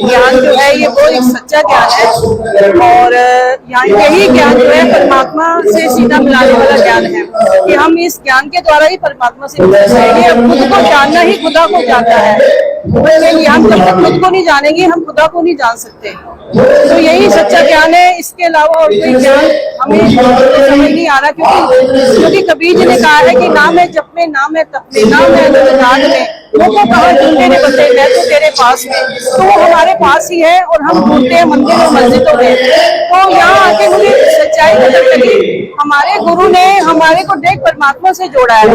ज्ञान जो है ये वो एक सच्चा ज्ञान है, और यहाँ यही ज्ञान जो है परमात्मा से सीधा मिलाने वाला ज्ञान है कि हम इस ज्ञान के द्वारा ही परमात्मा से मिल सकेंगे। खुद को जानना ही खुदा को जानना है, हम जब तक खुद को नहीं जानेंगे हम खुदा को नहीं जान सकते। तो यही सच्चा ज्ञान है, इसके अलावा और कोई ज्ञान हमें समझ नहीं आ रहा, क्योंकि कबीर जी ने कहा है कि ना मैं जप में, ना मैं तप में, ना मैं नाद में, वो तो कहा ढूंढे ने बते, मैं तो तेरे पास में। तो वो हमारे पास ही है और हम ढूंढते हैं मंदिर और मस्जिदों में। तो यहाँ आके मुझे सच्चाई नजर लगी, हमारे गुरु ने हमारे को देख परमात्मा से जोड़ा है।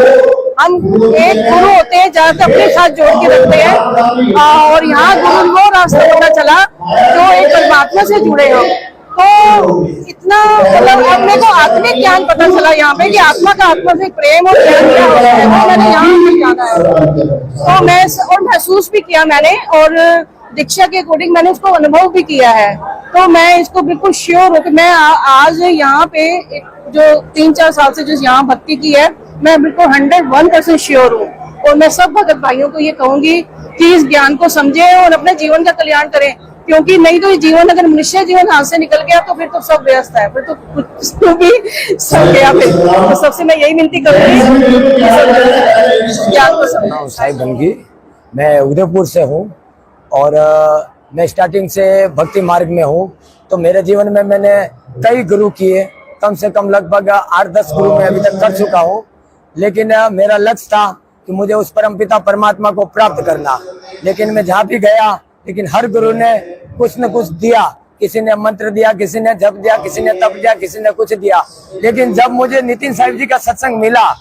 हम एक गुरु होते हैं जहाँ तक अपने साथ जोड़ के रखते हैं, और यहाँ गुरु वो रास्ता पता चला जो एक परमात्मा से जुड़े हो। तो इतना मतलब अब मेरे को आत्मिक ज्ञान पता चला यहाँ पे कि आत्मा का आत्मा से प्रेम और ज्ञान क्या होता है, वो मैंने यहाँ पे जाना है। तो मैं और महसूस भी किया मैंने, और दीक्षा के अकॉर्डिंग मैंने उसको अनुभव भी किया है। तो मैं इसको बिल्कुल श्योर हूँ कि मैं आज यहाँ पे जो 3-4 साल से जो यहाँ भक्ति की है, मैं बिल्कुल 101% श्योर हूँ। और मैं सब भगत भाइयों को ये कहूंगी कि इस ज्ञान को समझे और अपने जीवन का कल्याण करें, क्योंकि नहीं तो ये जीवन, अगर मनुष्य जीवन हाथ से निकल गया तो फिर तो सब व्यस्त है, फिर तो कुछ तो भी सब गया। फिर तो सबसे मैं यही विनती करूंगी ज्ञान को समझो। साहिब बंगी, मैं उदयपुर से हूँ और मैं स्टार्टिंग से भक्ति मार्ग में हूँ। तो मेरे जीवन में मैंने कई गुरु किए, कम से कम लगभग 8-10 गुरु मैं अभी तक कर चुका हूँ। लेकिन मेरा लक्ष्य था कि मुझे उस परमपिता परमात्मा को प्राप्त करना। लेकिन मैं जहाँ भी गया, लेकिन हर गुरु ने कुछ न कुछ दिया, किसी ने मंत्र दिया, किसी ने जप दिया, किसी ने तप दिया, किसी ने कुछ दिया। लेकिन जब मुझे नितिन साहिब जी का सत्संग मिला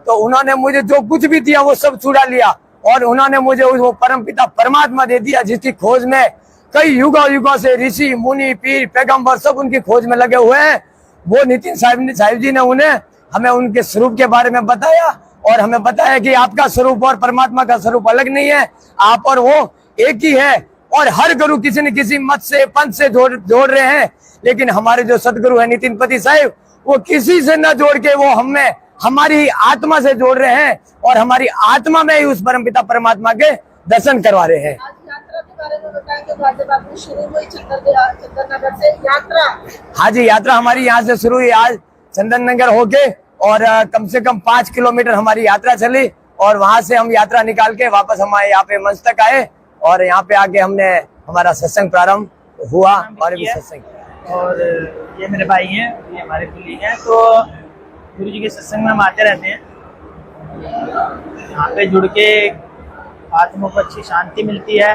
तो उन्होंने मुझे जो कुछ भी दिया वो सब चुरा लिया, और उन्होंने मुझे वो परमपिता परमात्मा दे दिया, जिसकी खोज में कई युगों से ऋषि मुनि पीर पैगंबर सब उनकी खोज में लगे हुए हैं। वो नितिन साहिब जी ने हमें उनके स्वरूप के बारे में बताया, और हमें बताया कि आपका स्वरूप और परमात्मा का स्वरूप अलग नहीं है, आप और वो एक ही है। और हर गुरु किसी न किसी मत से पंथ से जोड़ रहे हैं, लेकिन हमारे जो सदगुरु है नितिन पति साहिब, वो किसी से न जोड़ के वो हमें हमारी आत्मा से जोड़ रहे हैं, और हमारी आत्मा में ही उस परमपिता परमात्मा के दर्शन करवा रहे हैं। यात्रा के बारे में बताएं कि गाजियाबाद में शुरू हुई चंदन नगर से यात्रा। हाँ जी, यात्रा हमारी यहाँ से शुरू हुई आज चंदन नगर होके, और कम से कम 5 किलोमीटर हमारी यात्रा चली, और वहां से हम यात्रा निकाल के वापस हमारे यहाँ पे मंच तक आए, और यहाँ पे आके हमने हमारा सत्संग प्रारंभ हुआ और भी सत्संग। और ये मेरे भाई हैं, ये हमारे कुलीग हैं। तो गुरु जी के सत्संग में हम आते रहते हैं, यहाँ पे जुड़ के आत्मा को अच्छी शांति मिलती है।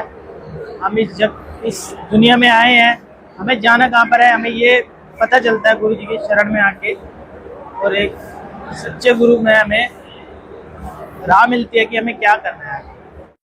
हम इस दुनिया में आए हैं, हमें जाना कहाँ पर है, हमें ये पता चलता है गुरु जी के शरण में आके, और एक सच्चे गुरु में हमें राह मिलती है कि हमें क्या करना है।